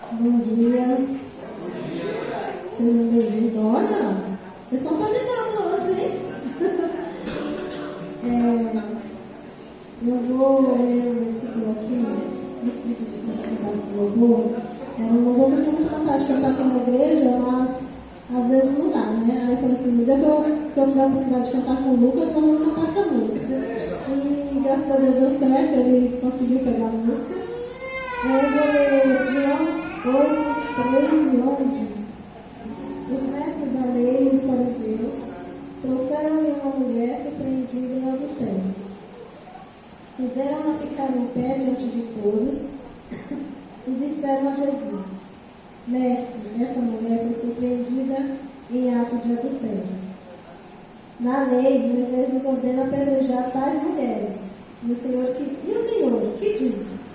Bom dia. Sejam bem-vindos. Olha, o pessoal está animado hoje, hein? Eu vou ler um versículo aqui, antes de você cantar esse louvor. É um louvor que é muito fantástico cantar aqui na igreja, mas às vezes não dá, né? Aí eu falei assim, no dia que eu tiver a oportunidade de cantar com o Lucas, nós vamos cantar essa música. E graças a Deus deu certo, ele conseguiu pegar a música. Eu vou ler João 8, 3 e 11. Os mestres da lei e os fariseus trouxeram-lhe uma mulher surpreendida em adultério. Fizeram-na ficar em pé diante de todos e disseram a Jesus: Mestre, esta mulher foi surpreendida em ato de adultério. Na lei, Moisés nos ordena apedrejar tais mulheres. E o Senhor que diz?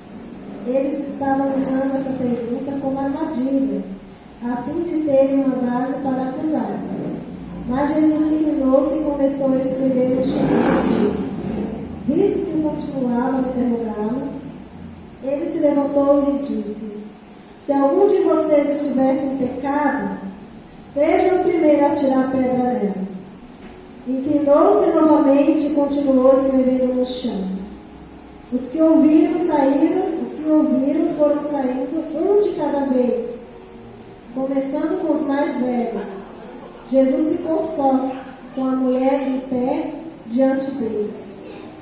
Eles estavam usando essa pergunta como armadilha, a fim de terem uma base para acusar. Mas Jesus inclinou-se e começou a escrever no chão. Visto que continuavam a interrogá-lo, ele se levantou e lhe disse: Se algum de vocês estivesse em pecado, seja o primeiro a tirar a pedra nela. Inclinou-se novamente e continuou escrevendo no chão. Os que ouviram foram saindo um de cada vez, começando com os mais velhos. Jesus ficou só, com a mulher em pé diante dele.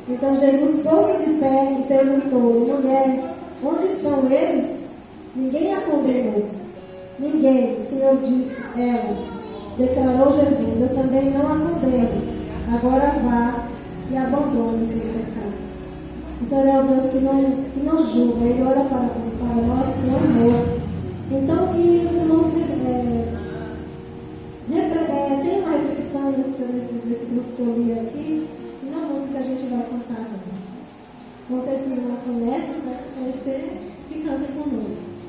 Então Jesus pôs-se de pé e perguntou: Mulher, onde estão eles? Ninguém a condenou. Ninguém, o Senhor disse ela. Declarou Jesus: Eu também não a condeno. Agora vá e abandone os seus pecados. O Senhor é o Deus que não julga, Ele olha para nós com amor. Então que os irmãos tenham uma reflexão nesses versículos que eu li aqui e na música que a gente vai cantar agora. Não sei se os irmãos conhecem, vai se conhecer, e cantem conosco.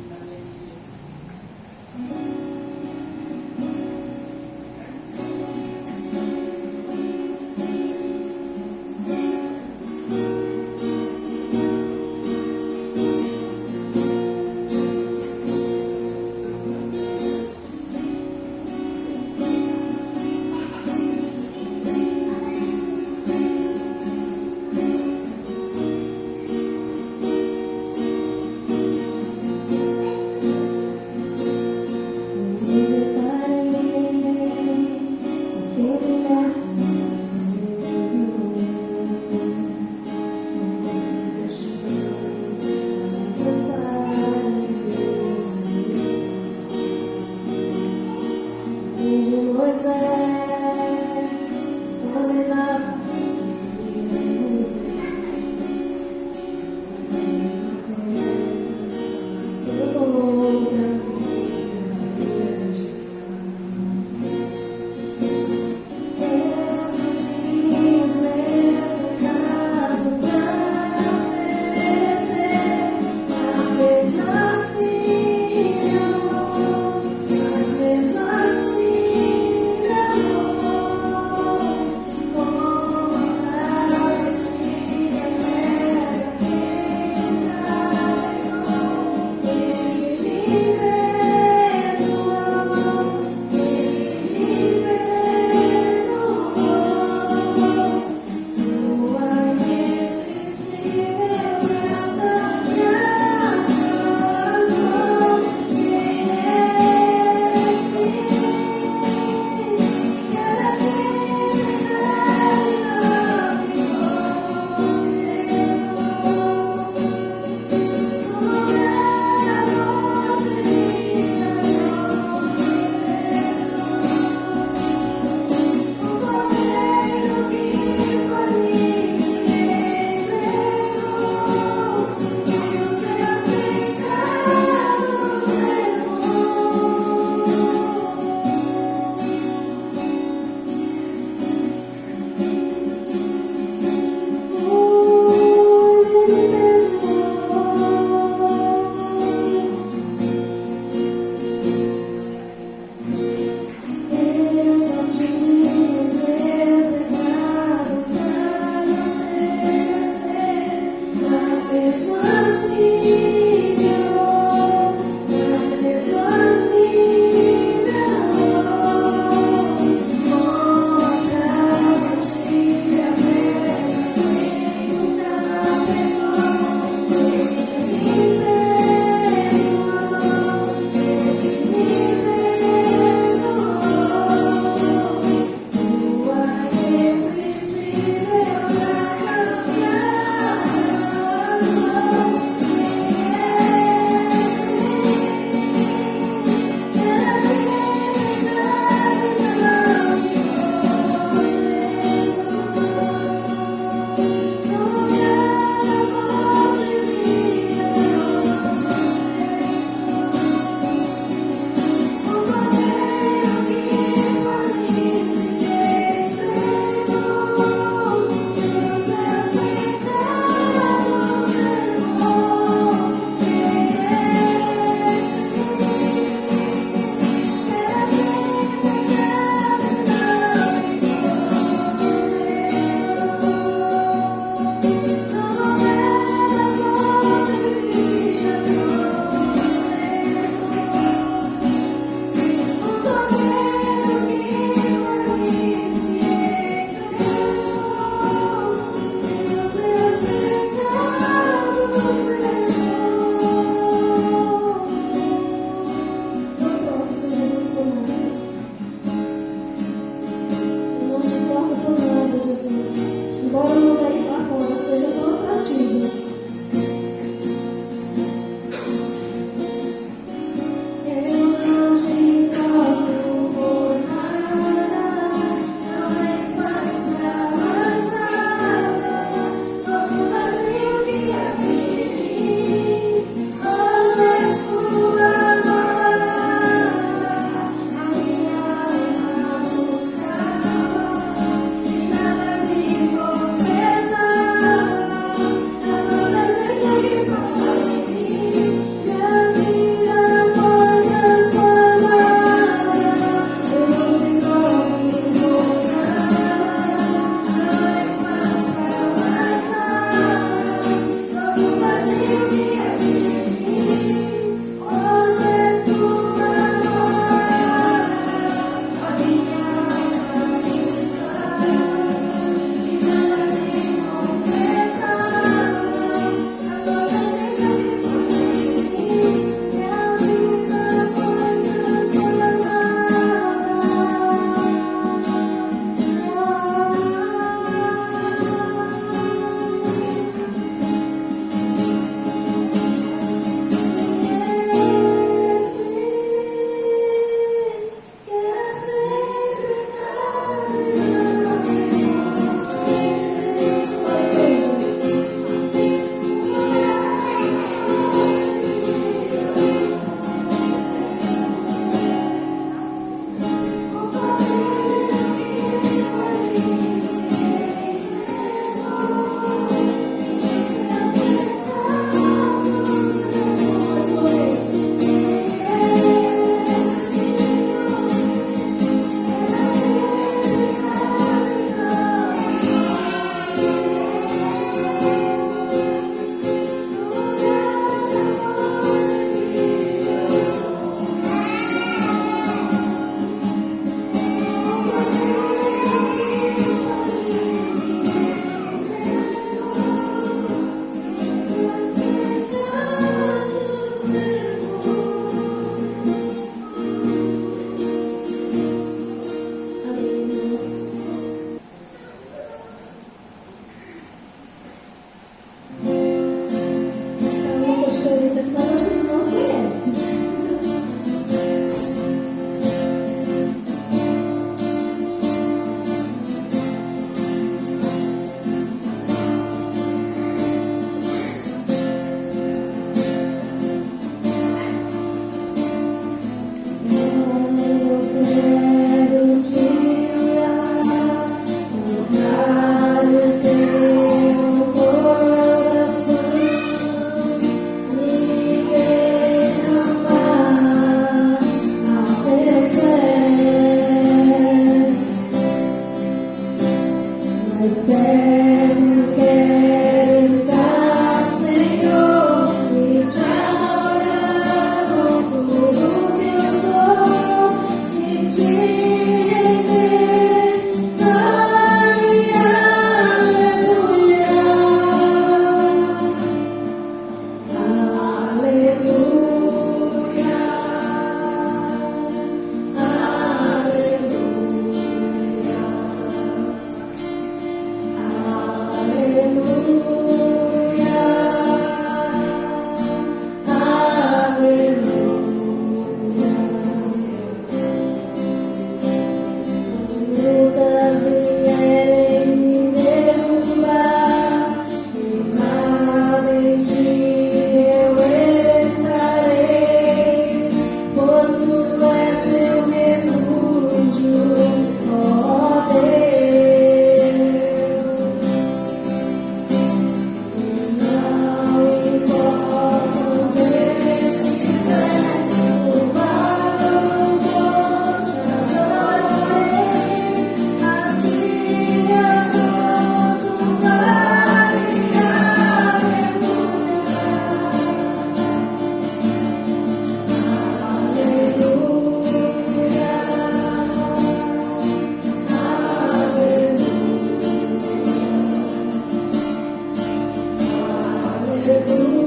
Senhor.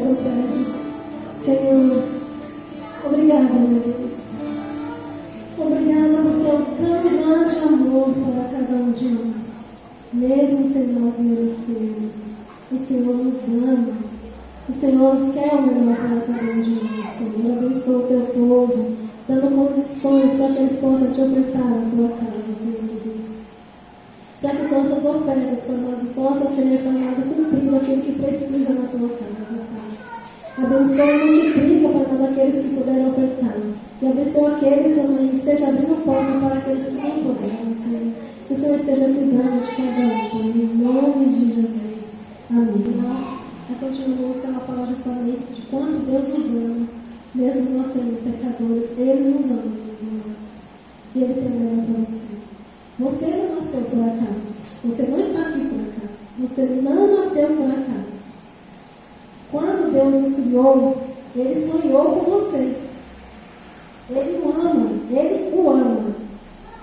das ofertas. Senhor, obrigada, meu Deus. Obrigada por teu grande amor para cada um de nós. Mesmo sem nós merecermos, o Senhor nos ama. O Senhor quer o melhor para cada um de nós. Senhor, abençoa o teu povo, dando condições para que eles possam te ofertar na tua casa, Senhor Jesus. Para que com essas ofertas, Pai, possa ser, Pai, cumprido aquilo que precisa na tua casa, Pai. Abençoa e multiplica, Pai, daqueles que puderam ofertar. E abençoa aqueles que também estejam abrindo porta para aqueles que não puderam, Senhor. Que o Senhor esteja cuidando de cada um, Pai, em nome de Jesus. Amém. Essa última música ela fala justamente de quanto Deus nos ama. Mesmo nós sendo pecadores, Ele nos ama, meus irmãos. E Ele tem melhor para você. Você não nasceu por acaso. Você não está aqui por acaso. Você não nasceu por acaso. Quando Deus o criou, Ele sonhou com você. Ele o ama. Ele o ama.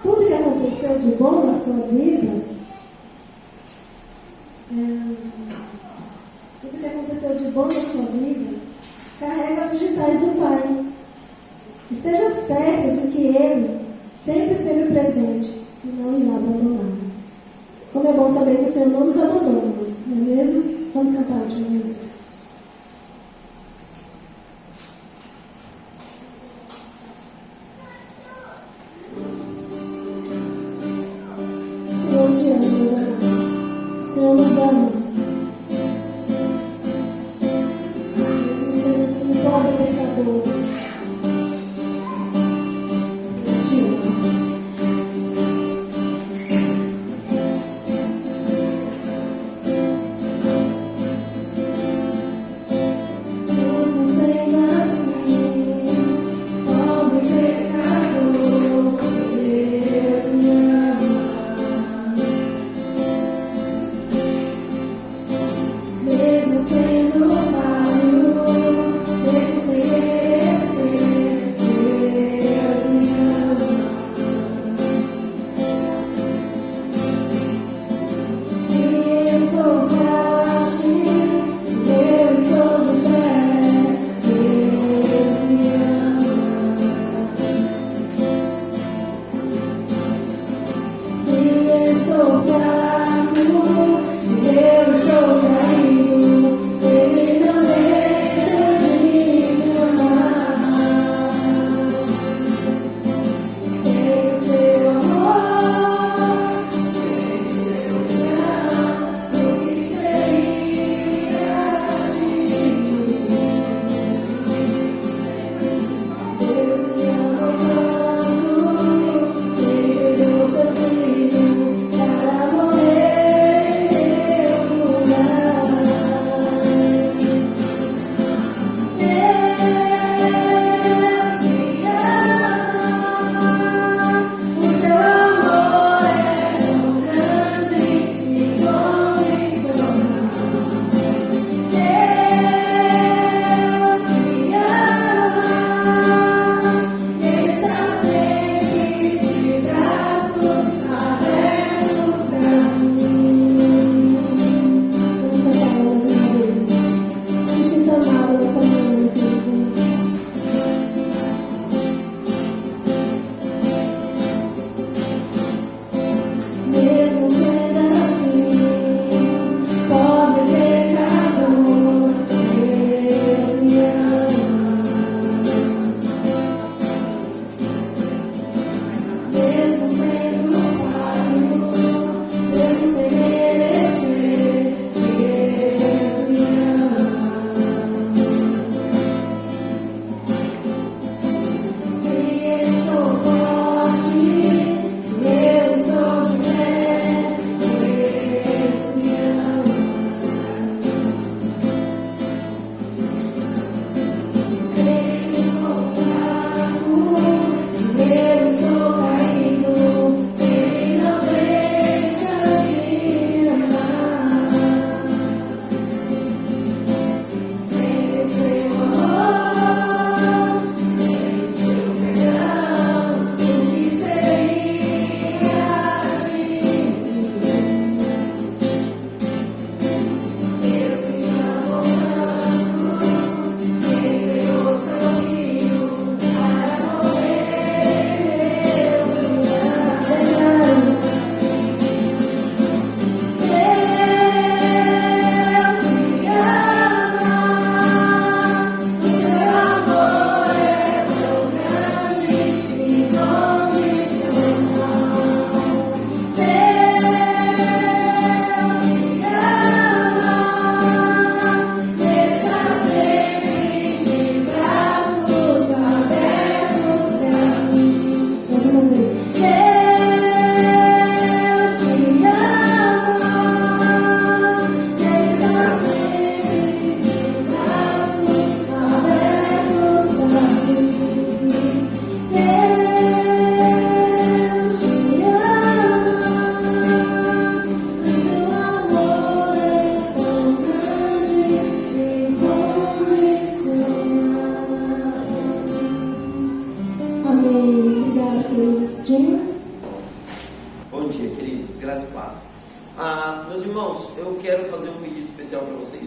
Tudo que aconteceu de bom na sua vida, tudo que aconteceu de bom na sua vida, carrega as digitais do Pai. Esteja certo de que Ele sempre esteve presente e não irá abandonar. Como é bom saber que o Senhor não nos abandona, não é mesmo? Vamos cantar a última música. Senhor te ama, meus amados. O Senhor nos ama. Mesmo sendo assim, pobre pecador, Deus te ama. Mesmo sendo falho, mesmo sem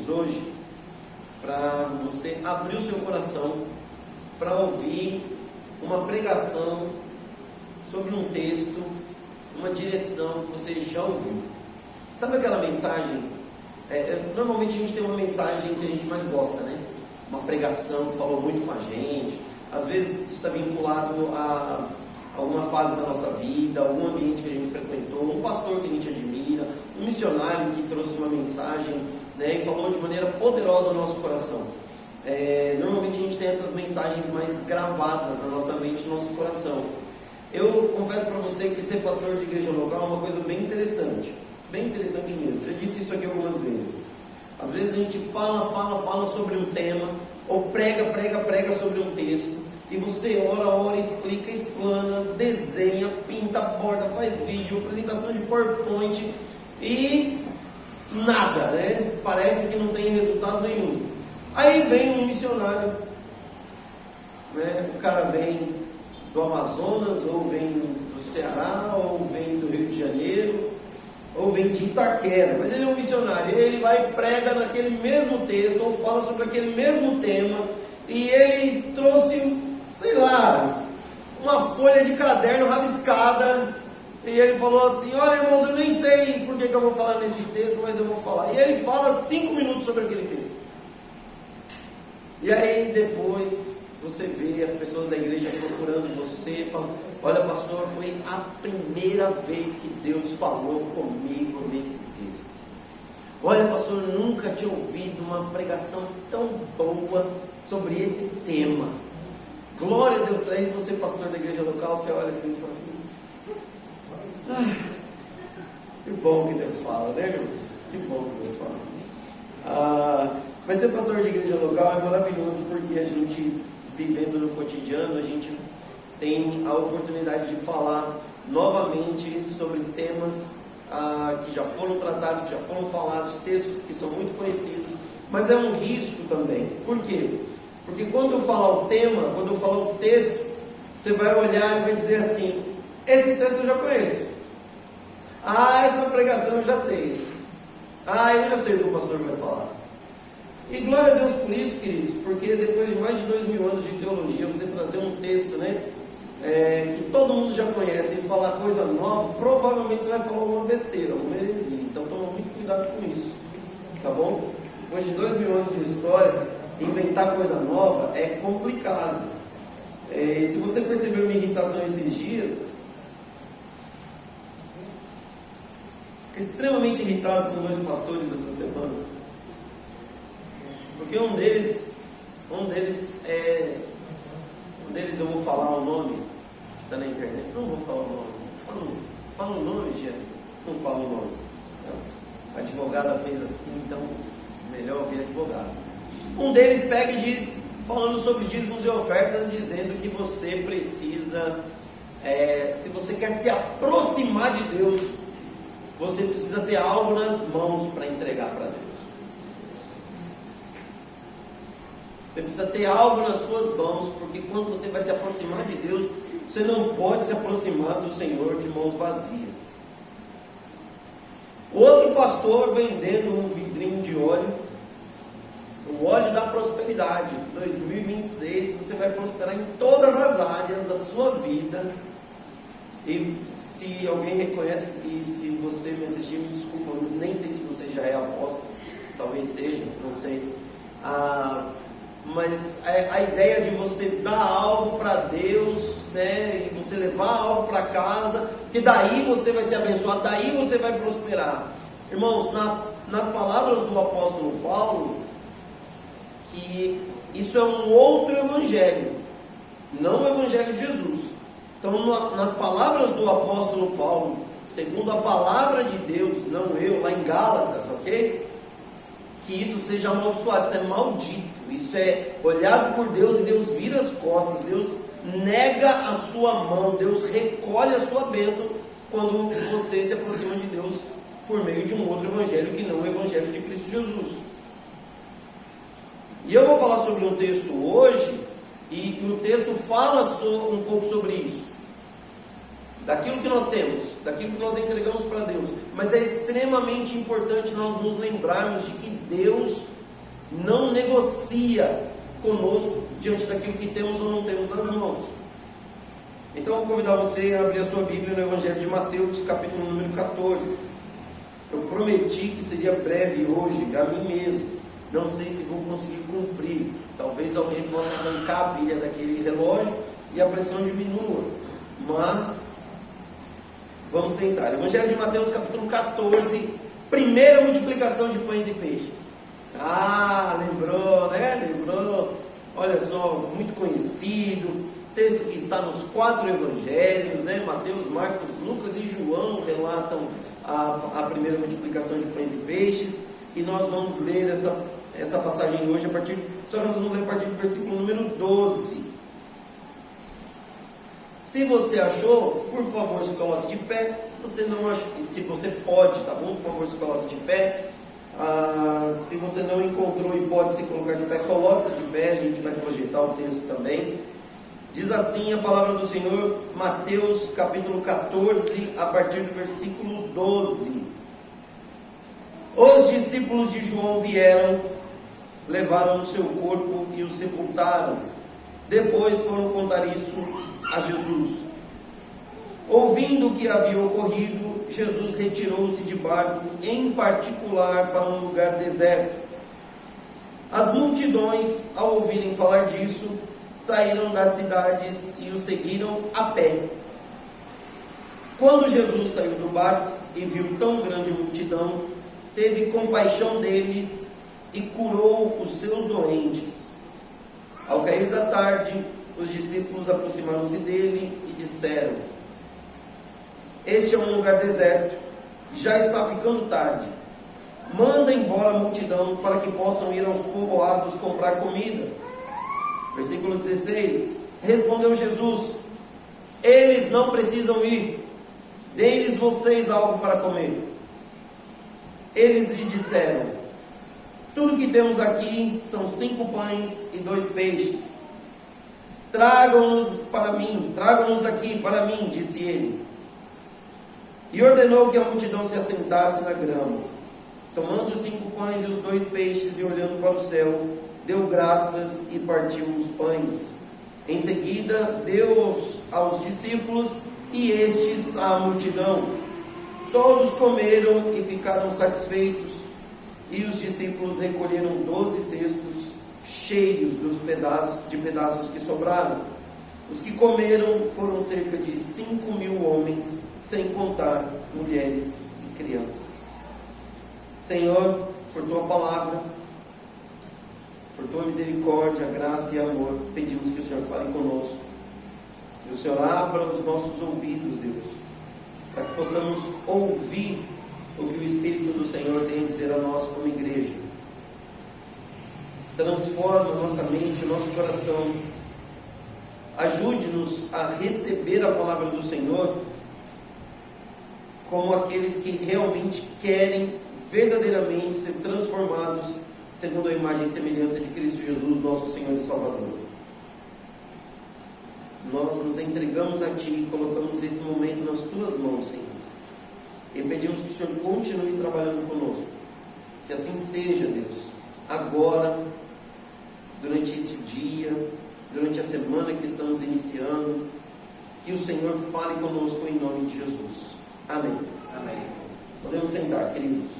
convites hoje para você abrir o seu coração para ouvir uma pregação sobre um texto, uma direção que você já ouviu. Sabe aquela mensagem? Normalmente a gente tem uma mensagem que a gente mais gosta, né? Uma pregação que falou muito com a gente. Às vezes isso está vinculado a alguma fase da nossa vida, algum ambiente que a gente frequentou, um pastor que a gente admira, um missionário que trouxe uma mensagem, né, e falou de maneira poderosa no nosso coração. Normalmente a gente tem essas mensagens mais gravadas na nossa mente, no nosso coração. Eu confesso para você que ser pastor de igreja local é uma coisa bem interessante mesmo. Eu disse isso aqui algumas vezes. Às vezes a gente fala sobre um tema, ou prega sobre um texto, e você ora, explica, explana, desenha, pinta, borda, faz vídeo, apresentação de PowerPoint, e nada, né? Parece que não tem resultado nenhum. Aí vem um missionário, né? O cara vem do Amazonas, ou vem do Ceará, ou vem do Rio de Janeiro, ou vem de Itaquera, mas ele é um missionário, ele vai e prega naquele mesmo texto, ou fala sobre aquele mesmo tema, e ele trouxe, sei lá, uma folha de caderno rabiscada, e ele falou assim: olha, irmãos, eu nem sei por que eu vou falar nesse texto, mas eu vou falar. E ele fala 5 minutos sobre aquele texto. E aí depois você vê as pessoas da igreja procurando você, falando: olha, pastor, foi a primeira vez que Deus falou comigo nesse texto. Olha, pastor, eu nunca tinha ouvido uma pregação tão boa sobre esse tema. Glória a Deus. Aí você, pastor da igreja local, você olha assim e fala assim: que bom que Deus fala, né, irmãos? Que bom que Deus fala. Mas ser pastor de igreja local é maravilhoso, porque a gente, vivendo no cotidiano, a gente tem a oportunidade de falar novamente sobre temas que já foram tratados, que já foram falados, textos que são muito conhecidos, mas é um risco também. Por quê? Porque quando eu falar o tema, quando eu falar o texto, você vai olhar e vai dizer assim: esse texto eu já conheço. Essa pregação eu já sei. Eu já sei o que o pastor vai falar. E glória a Deus por isso, queridos, porque depois de mais de 2000 anos de teologia, você trazer um texto, né, que todo mundo já conhece, e falar coisa nova, provavelmente você vai falar uma besteira, uma heresia. Então toma muito cuidado com isso, tá bom? Depois de 2000 anos de história, inventar coisa nova é complicado. Se você percebeu minha irritação esses dias, fiquei extremamente irritado com 2 pastores essa semana, porque um deles eu vou falar o nome, está na internet, não vou falar o nome, fala o nome, gente, não fala o nome. A advogada fez assim, então melhor ouvir advogado. Um deles pega e diz, falando sobre dízimos e ofertas, dizendo que você precisa, se você quer se aproximar de Deus, você precisa ter algo nas mãos para entregar para Deus. Você precisa ter algo nas suas mãos, porque quando você vai se aproximar de Deus, você não pode se aproximar do Senhor de mãos vazias. Outro pastor vendendo um vidrinho de óleo, o óleo da prosperidade. 2026 você vai prosperar em todas as áreas da sua vida. E se alguém reconhece, e se você me assistir, me desculpa, mas nem sei se você já é apóstolo, talvez seja, não sei. Mas a ideia de você dar algo para Deus, né, e você levar algo para casa, que daí você vai ser abençoado, daí você vai prosperar. Irmãos, nas palavras do apóstolo Paulo, que isso é um outro evangelho, não o evangelho de Jesus. Então, nas palavras do apóstolo Paulo, segundo a palavra de Deus, não eu, lá em Gálatas, ok? Que isso seja amaldiçoado, isso é maldito. Isso é olhado por Deus e Deus vira as costas, Deus nega a sua mão, Deus recolhe a sua bênção quando você se aproxima de Deus por meio de um outro evangelho que não o evangelho de Cristo Jesus. E eu vou falar sobre um texto hoje, e o texto fala um pouco sobre isso, daquilo que nós temos, daquilo que nós entregamos para Deus. Mas é extremamente importante nós nos lembrarmos de que Deus não negocia conosco diante daquilo que temos ou não temos nas mãos. Então eu vou convidar você a abrir a sua Bíblia no Evangelho de Mateus, capítulo número 14. Eu prometi que seria breve hoje, a mim mesmo. Não sei se vou conseguir cumprir. Talvez alguém possa arrancar a pilha daquele relógio e a pressão diminua. Mas vamos tentar. Evangelho de Mateus, capítulo 14, primeira multiplicação de pães e peixes. Lembrou, né? Lembrou. Olha só, muito conhecido. Texto que está nos 4 evangelhos, né? Mateus, Marcos, Lucas e João relatam a primeira multiplicação de pães e peixes. E nós vamos ler essa passagem hoje só que nós vamos ler a partir do versículo número 12. Se você achou, por favor, se coloque de pé. Se você não achou, se você pode, tá bom? Por favor, se coloque de pé. Se você não encontrou e pode se colocar de pé, coloque-se de pé. A gente vai projetar o texto também. Diz assim a palavra do Senhor, Mateus capítulo 14, a partir do versículo 12. Os discípulos de João vieram, levaram o seu corpo e o sepultaram. Depois foram contar isso a Jesus. Ouvindo o que havia ocorrido, Jesus retirou-se de barco, em particular para um lugar deserto. As multidões, ao ouvirem falar disso, saíram das cidades e o seguiram a pé. Quando Jesus saiu do barco e viu tão grande multidão, teve compaixão deles e curou os seus doentes. Ao cair da tarde, os discípulos aproximaram-se dele e disseram: este é um lugar deserto, já está ficando tarde. Manda embora a multidão para que possam ir aos povoados comprar comida. Versículo 16. Respondeu Jesus: eles não precisam ir, dê-lhes vocês algo para comer. Eles lhe disseram: tudo que temos aqui são 5 pães e 2 peixes. Tragam-nos aqui para mim, disse ele. E ordenou que a multidão se assentasse na grama. Tomando os 5 pães e os 2 peixes e olhando para o céu, deu graças e partiu os pães. Em seguida, deu aos discípulos e estes à multidão. Todos comeram e ficaram satisfeitos. E os discípulos recolheram 12 cestos cheios de pedaços que sobraram. Os que comeram foram cerca de 5.000 homens, sem contar mulheres e crianças. Senhor, por tua palavra, por tua misericórdia, graça e amor, pedimos que o Senhor fale conosco. Que o Senhor abra os nossos ouvidos, Deus, para que possamos ouvir o que o Espírito do Senhor tem a dizer a nós como igreja. Transforma a nossa mente, o nosso coração. Ajude-nos a receber a palavra do Senhor como aqueles que realmente querem verdadeiramente ser transformados segundo a imagem e semelhança de Cristo Jesus, nosso Senhor e Salvador. Nós nos entregamos a Ti e colocamos esse momento nas Tuas mãos, Senhor. E pedimos que o Senhor continue trabalhando conosco. Que assim seja, Deus. Agora, durante esse dia, durante a semana que estamos iniciando, que o Senhor fale conosco em nome de Jesus. Amém. Amém. Podemos sentar, queridos.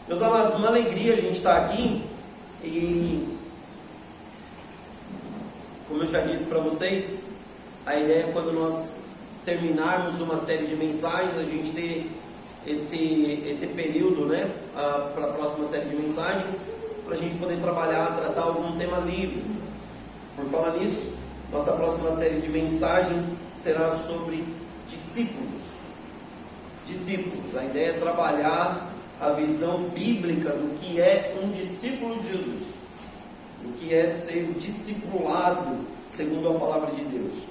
Meus amados, uma alegria a gente estar aqui. E como eu já disse para vocês, a ideia é quando nós terminarmos uma série de mensagens, a gente ter esse período, né, para a próxima série de mensagens, para a gente poder trabalhar, tratar algum tema livre. Por falar nisso, nossa próxima série de mensagens será sobre discípulos. A ideia é trabalhar a visão bíblica do que é um discípulo de Jesus, do que é ser discipulado segundo a palavra de Deus.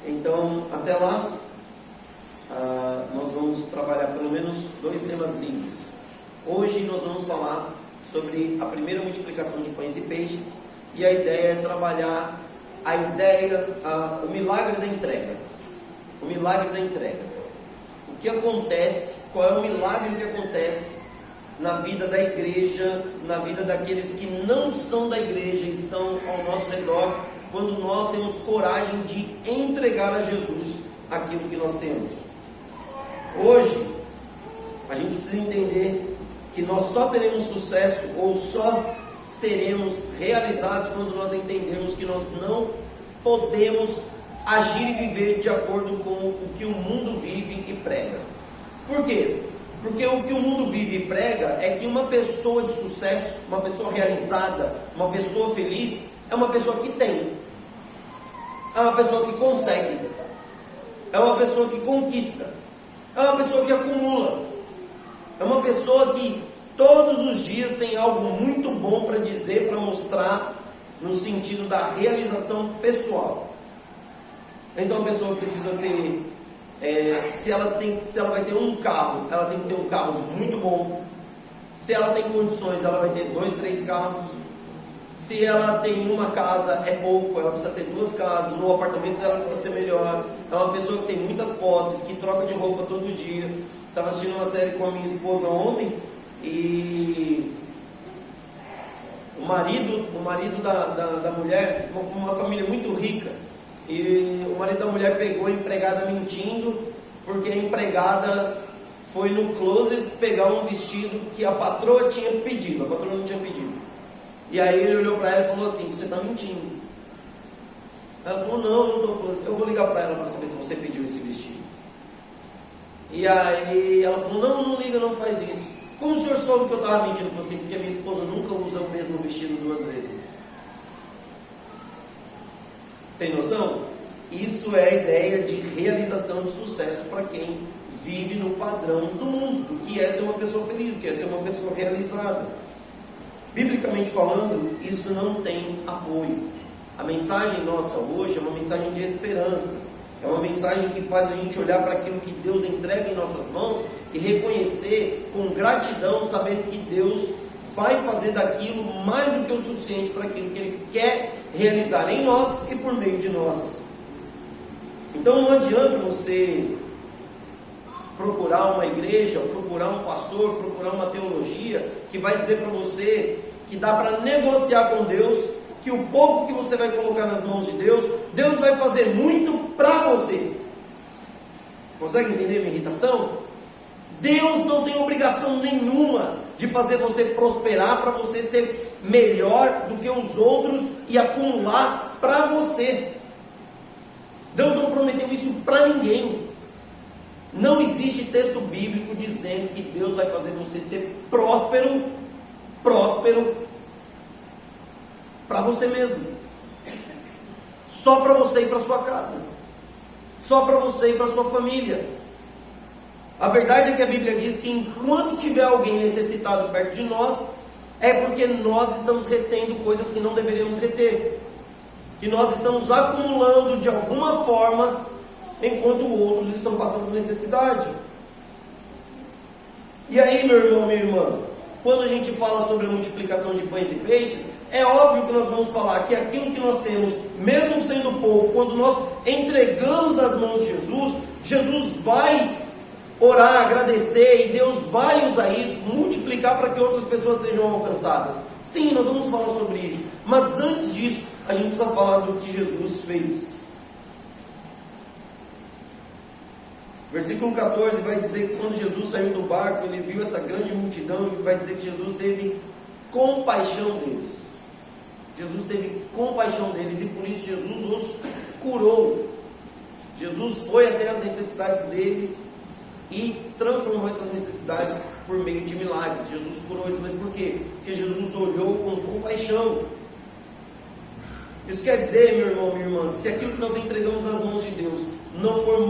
Então, até lá, nós vamos trabalhar pelo menos 2 temas livres. Hoje nós vamos falar sobre a primeira multiplicação de pães e peixes, e a ideia é trabalhar o milagre da entrega. O milagre da entrega. O que acontece, qual é o milagre que acontece na vida da igreja, na vida daqueles que não são da igreja e estão ao nosso redor, quando nós temos coragem de entregar a Jesus aquilo que nós temos. Hoje, a gente precisa entender que nós só teremos sucesso ou só seremos realizados quando nós entendermos que nós não podemos agir e viver de acordo com o que o mundo vive e prega. Por quê? Porque o que o mundo vive e prega é que uma pessoa de sucesso, uma pessoa realizada, uma pessoa feliz, é uma pessoa que tem, é uma pessoa que consegue, é uma pessoa que conquista, é uma pessoa que acumula, é uma pessoa que todos os dias tem algo muito bom para dizer, para mostrar, no sentido da realização pessoal. Então a pessoa precisa ter, se ela vai ter um carro, ela tem que ter um carro muito bom. Se ela tem condições, ela vai ter 2, 3 carros. Se ela tem uma casa, é pouco, ela precisa ter 2 casas. No apartamento dela precisa ser melhor. É uma pessoa que tem muitas posses, que troca de roupa todo dia. Estava assistindo uma série com a minha esposa ontem, e o marido da mulher, uma família muito rica, e o marido da mulher pegou a empregada mentindo, porque a empregada foi no closet pegar um vestido que a patroa tinha pedido, a patroa não tinha pedido. E aí ele olhou para ela e falou assim: você está mentindo. Ela falou: não estou falando, eu vou ligar para ela para saber se você pediu esse vestido. E aí ela falou: não liga, não faz isso. Como o senhor soube que eu estava mentindo? Eu falei assim: porque a minha esposa nunca usa o mesmo vestido 2 vezes. Tem noção? Isso é a ideia de realização de sucesso para quem vive no padrão do mundo, do que é ser uma pessoa feliz, que é ser uma pessoa realizada. Biblicamente falando, isso não tem apoio. A mensagem nossa hoje é uma mensagem de esperança. É uma mensagem que faz a gente olhar para aquilo que Deus entrega em nossas mãos e reconhecer com gratidão, sabendo que Deus vai fazer daquilo mais do que o suficiente para aquilo que Ele quer realizar em nós e por meio de nós. Então não adianta você procurar uma igreja, procurar um pastor, procurar uma teologia que vai dizer para você que dá para negociar com Deus, que o pouco que você vai colocar nas mãos de Deus, Deus vai fazer muito para você. Consegue entender minha irritação? Deus não tem obrigação nenhuma de fazer você prosperar para você ser melhor do que os outros e acumular para você. Deus não prometeu isso para ninguém. Não existe texto bíblico dizendo que Deus vai fazer você ser próspero para você mesmo, só para você e para sua casa, só para você e para sua família. A verdade é que a Bíblia diz que enquanto tiver alguém necessitado perto de nós, é porque nós estamos retendo coisas que não deveríamos reter, que nós estamos acumulando de alguma forma, enquanto outros estão passando por necessidade. E aí, meu irmão, minha irmã, quando a gente fala sobre a multiplicação de pães e peixes, é óbvio que nós vamos falar que aquilo que nós temos, mesmo sendo pouco, quando nós entregamos nas mãos de Jesus, Jesus vai orar, agradecer, e Deus vai usar isso, multiplicar para que outras pessoas sejam alcançadas. Sim, nós vamos falar sobre isso, mas antes disso, a gente precisa falar do que Jesus fez. Versículo 14 vai dizer que quando Jesus saiu do barco, ele viu essa grande multidão, e vai dizer que Jesus teve compaixão deles. Jesus teve compaixão deles, e por isso Jesus os curou. Jesus foi até as necessidades deles e transformou essas necessidades por meio de milagres. Jesus curou eles, mas por quê? Porque Jesus olhou com compaixão. Isso quer dizer, meu irmão, minha irmã, que se aquilo que nós entregamos nas mãos de Deus não for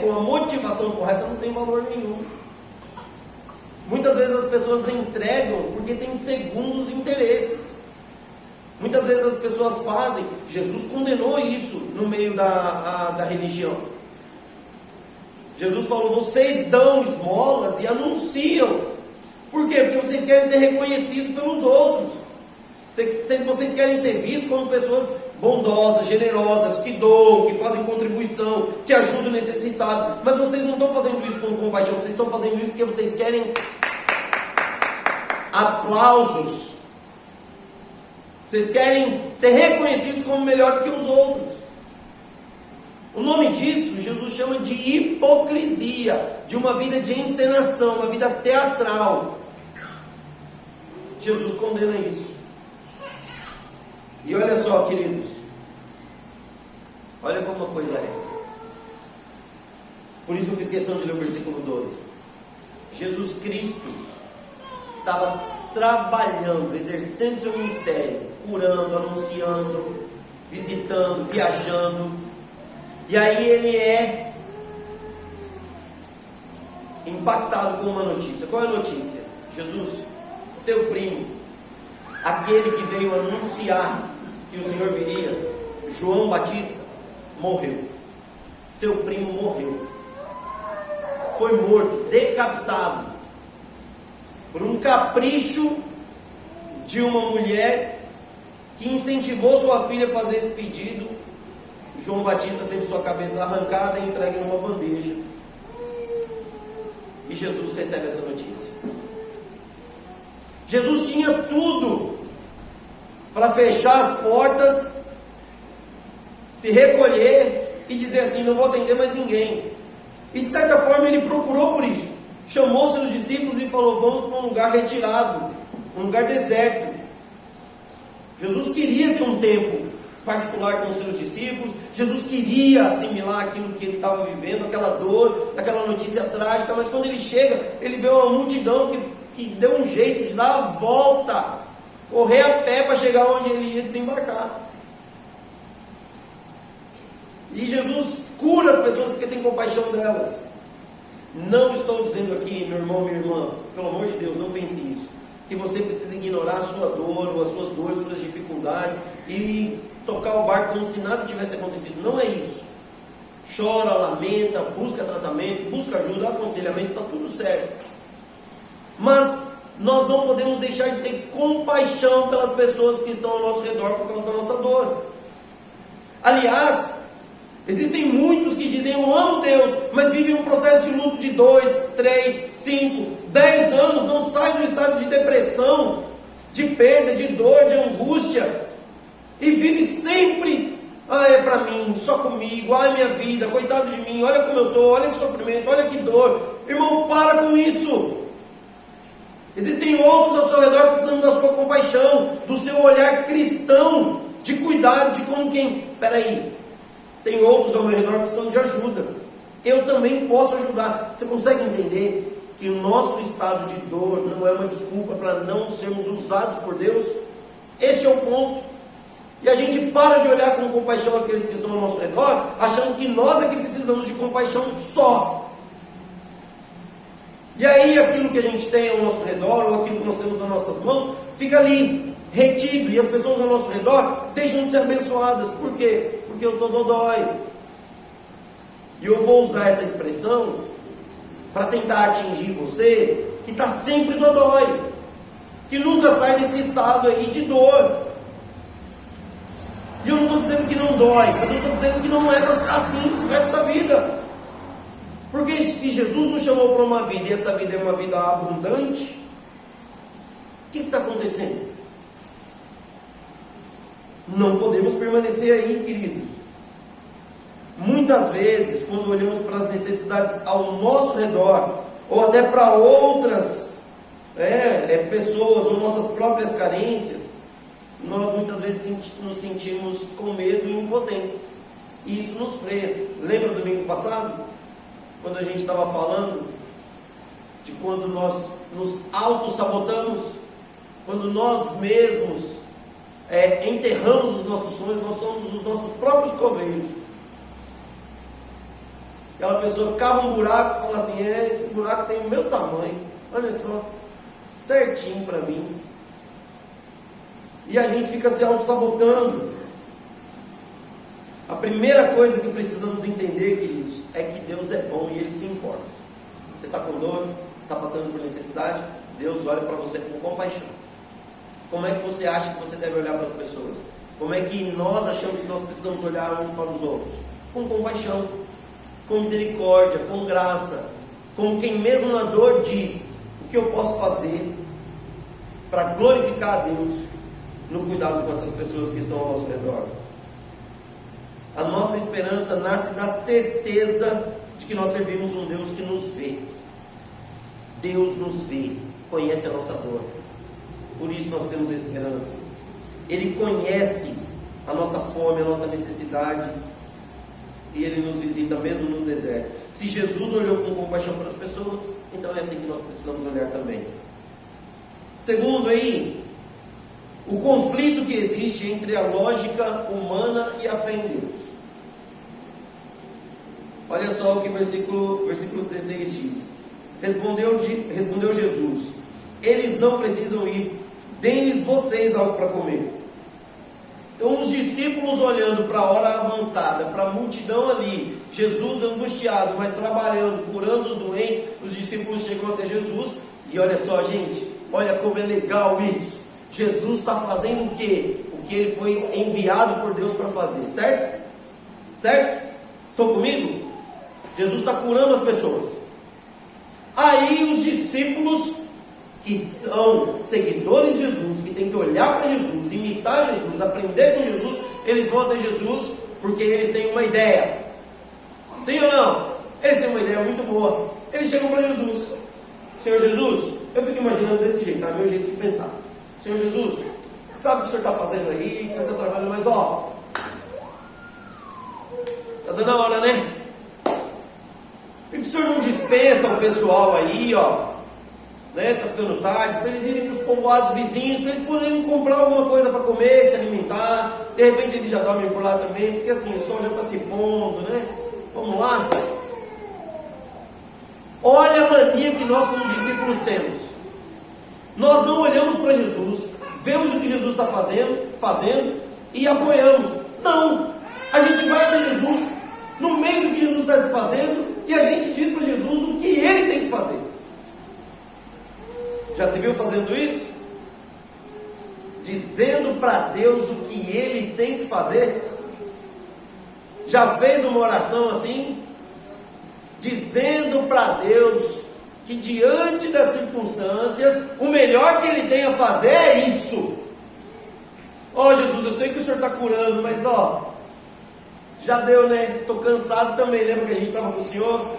com a motivação correta, não tem valor nenhum. Muitas vezes as pessoas entregam porque tem segundos interesses. Muitas vezes as pessoas fazem, Jesus condenou isso no meio da religião. Jesus falou: vocês dão esmolas e anunciam. Por quê? Porque vocês querem ser reconhecidos pelos outros. Vocês querem ser vistos como pessoas bondosas, generosas, que doam, que fazem contribuição, que ajudam o necessitado. Mas vocês não estão fazendo isso com compaixão, vocês estão fazendo isso porque vocês querem aplausos. Vocês querem ser reconhecidos como melhor que os outros. O nome disso, Jesus chama de hipocrisia, de uma vida de encenação, uma vida teatral. Jesus condena isso. E olha só, queridos, olha como uma coisa é. Por isso eu fiz questão de ler o versículo 12. Jesus Cristo estava trabalhando, exercendo seu ministério, curando, anunciando, visitando, viajando. E aí ele é impactado com uma notícia. Qual é a notícia? Jesus, seu primo, aquele que veio anunciar que o Senhor viria, João Batista, morreu. Seu primo morreu. Foi morto, decapitado, por um capricho de uma mulher que incentivou sua filha a fazer esse pedido. João Batista teve sua cabeça arrancada e entregue numa bandeja. E Jesus recebe essa notícia. Jesus tinha tudo para fechar as portas, se recolher e dizer assim: não vou atender mais ninguém. E de certa forma ele procurou por isso. Chamou seus discípulos e falou: vamos para um lugar retirado, um lugar deserto. Jesus queria ter um tempo particular com os seus discípulos. Jesus queria assimilar aquilo que ele estava vivendo, aquela dor, aquela notícia trágica. Mas quando ele chega, ele vê uma multidão que deu um jeito de dar a volta, correr a pé para chegar onde ele ia desembarcar. E Jesus cura as pessoas porque tem compaixão delas. Não estou dizendo aqui, meu irmão, minha irmã, pelo amor de Deus, não pense isso, que você precisa ignorar a sua dor, ou as suas dores, suas dificuldades, e tocar o barco como se nada tivesse acontecido. Não é isso. Chora, lamenta, busca tratamento, busca ajuda, aconselhamento, está tudo certo. Mas nós não podemos deixar de ter compaixão pelas pessoas que estão ao nosso redor por causa da nossa dor. Aliás, existem muitos que dizem: eu amo Deus, mas vivem um processo de luto de 2, 3, 5, 10 anos, não saem do estado de depressão, de perda, de dor, de angústia, e vive sempre: ah, é para mim, só comigo, ai minha vida, coitado de mim, olha como eu estou, olha que sofrimento, olha que dor. Irmão, para com isso. Existem outros ao seu redor precisando da sua compaixão, do seu olhar cristão, de cuidado, de como quem, peraí, tem outros ao meu redor precisando de ajuda, eu também posso ajudar. Você consegue entender que o nosso estado de dor não é uma desculpa para não sermos usados por Deus? Este é o ponto. E a gente para de olhar com compaixão aqueles que estão ao nosso redor, achando que nós é que precisamos de compaixão só. E aí aquilo que a gente tem ao nosso redor, ou aquilo que nós temos nas nossas mãos, fica ali, retido, e as pessoas ao nosso redor deixam de ser abençoadas. Por quê? Porque eu estou dodói. E eu vou usar essa expressão para tentar atingir você que está sempre dodói, que nunca sai desse estado aí de dor. E eu não estou dizendo que não dói, mas eu estou dizendo que não é para ficar assim o resto da vida. Porque se Jesus nos chamou para uma vida, e essa vida é uma vida abundante, o que está acontecendo? Não podemos permanecer aí, queridos. Muitas vezes, quando olhamos para as necessidades ao nosso redor, ou até para outras pessoas, ou nossas próprias carências, nós muitas vezes nos sentimos com medo e impotentes. E isso nos freia. Lembra do domingo passado? Quando a gente estava falando de quando nós nos auto-sabotamos, quando nós mesmos enterramos os nossos sonhos, nós somos os nossos próprios coveiros. Aquela pessoa cava um buraco e fala assim: esse buraco tem o meu tamanho, olha só, certinho para mim. E a gente fica se auto-sabotando. A primeira coisa que precisamos entender, queridos, é que Deus é bom e Ele se importa. Você está com dor, está passando por necessidade, Deus olha para você com compaixão. Como é que você acha que você deve olhar para as pessoas? Como é que nós achamos que nós precisamos olhar uns para os outros? Com compaixão, com misericórdia, com graça, como quem mesmo na dor diz: o que eu posso fazer? para glorificar a Deus no cuidado com essas pessoas que estão ao nosso redor. A nossa esperança nasce da certeza de que nós servimos um Deus que nos vê. Deus nos vê, conhece a nossa dor. Por isso nós temos esperança. Ele conhece a nossa fome, a nossa necessidade, e Ele nos visita mesmo no deserto. Se Jesus olhou com compaixão para as pessoas, então é assim que nós precisamos olhar também. Segundo aí, o conflito que existe entre a lógica humana e a fé em Deus. Olha só o que versículo 16 diz. Respondeu Jesus: eles não precisam ir, deem-lhes vocês algo para comer. Então os discípulos olhando para a hora avançada, para a multidão ali, Jesus angustiado, mas trabalhando, curando os doentes, os discípulos chegam até Jesus, e olha só, gente, olha como é legal isso. Jesus está fazendo o quê? O que ele foi enviado por Deus para fazer, certo? Certo? Estão comigo? Jesus está curando as pessoas. Aí os discípulos, que são seguidores de Jesus, que tem que olhar para Jesus, imitar Jesus, aprender com Jesus, eles vão até Jesus porque eles têm uma ideia. Sim ou não? Eles têm uma ideia muito boa. Eles chegam para Jesus: Senhor Jesus, eu fico imaginando desse jeito, tá? Meu jeito de pensar. Senhor Jesus, sabe o que o Senhor está fazendo aí, que o Senhor está trabalhando, mas ó, está dando a hora, né? Por que o Senhor não dispensa o pessoal aí, ó, né? Está ficando tarde, para eles irem para os povoados vizinhos, para eles poderem comprar alguma coisa para comer, se alimentar. De repente eles já dormem por lá também, porque assim, o sol já está se pondo, né? Vamos lá? Olha a mania que nós como discípulos temos. Nós não olhamos para Jesus, vemos o que Jesus está fazendo e apoiamos. Não! A gente vai até Jesus, no meio do que Jesus está fazendo, e a gente diz para Jesus o que Ele tem que fazer. Já se viu fazendo isso? Dizendo para Deus o que Ele tem que fazer? Já fez uma oração assim? Dizendo para Deus que diante das circunstâncias, o melhor que Ele tem a fazer é isso. Ó Jesus, eu sei que o Senhor está curando, mas ó, já deu, né? Estou cansado também. Lembra que a gente estava com o Senhor?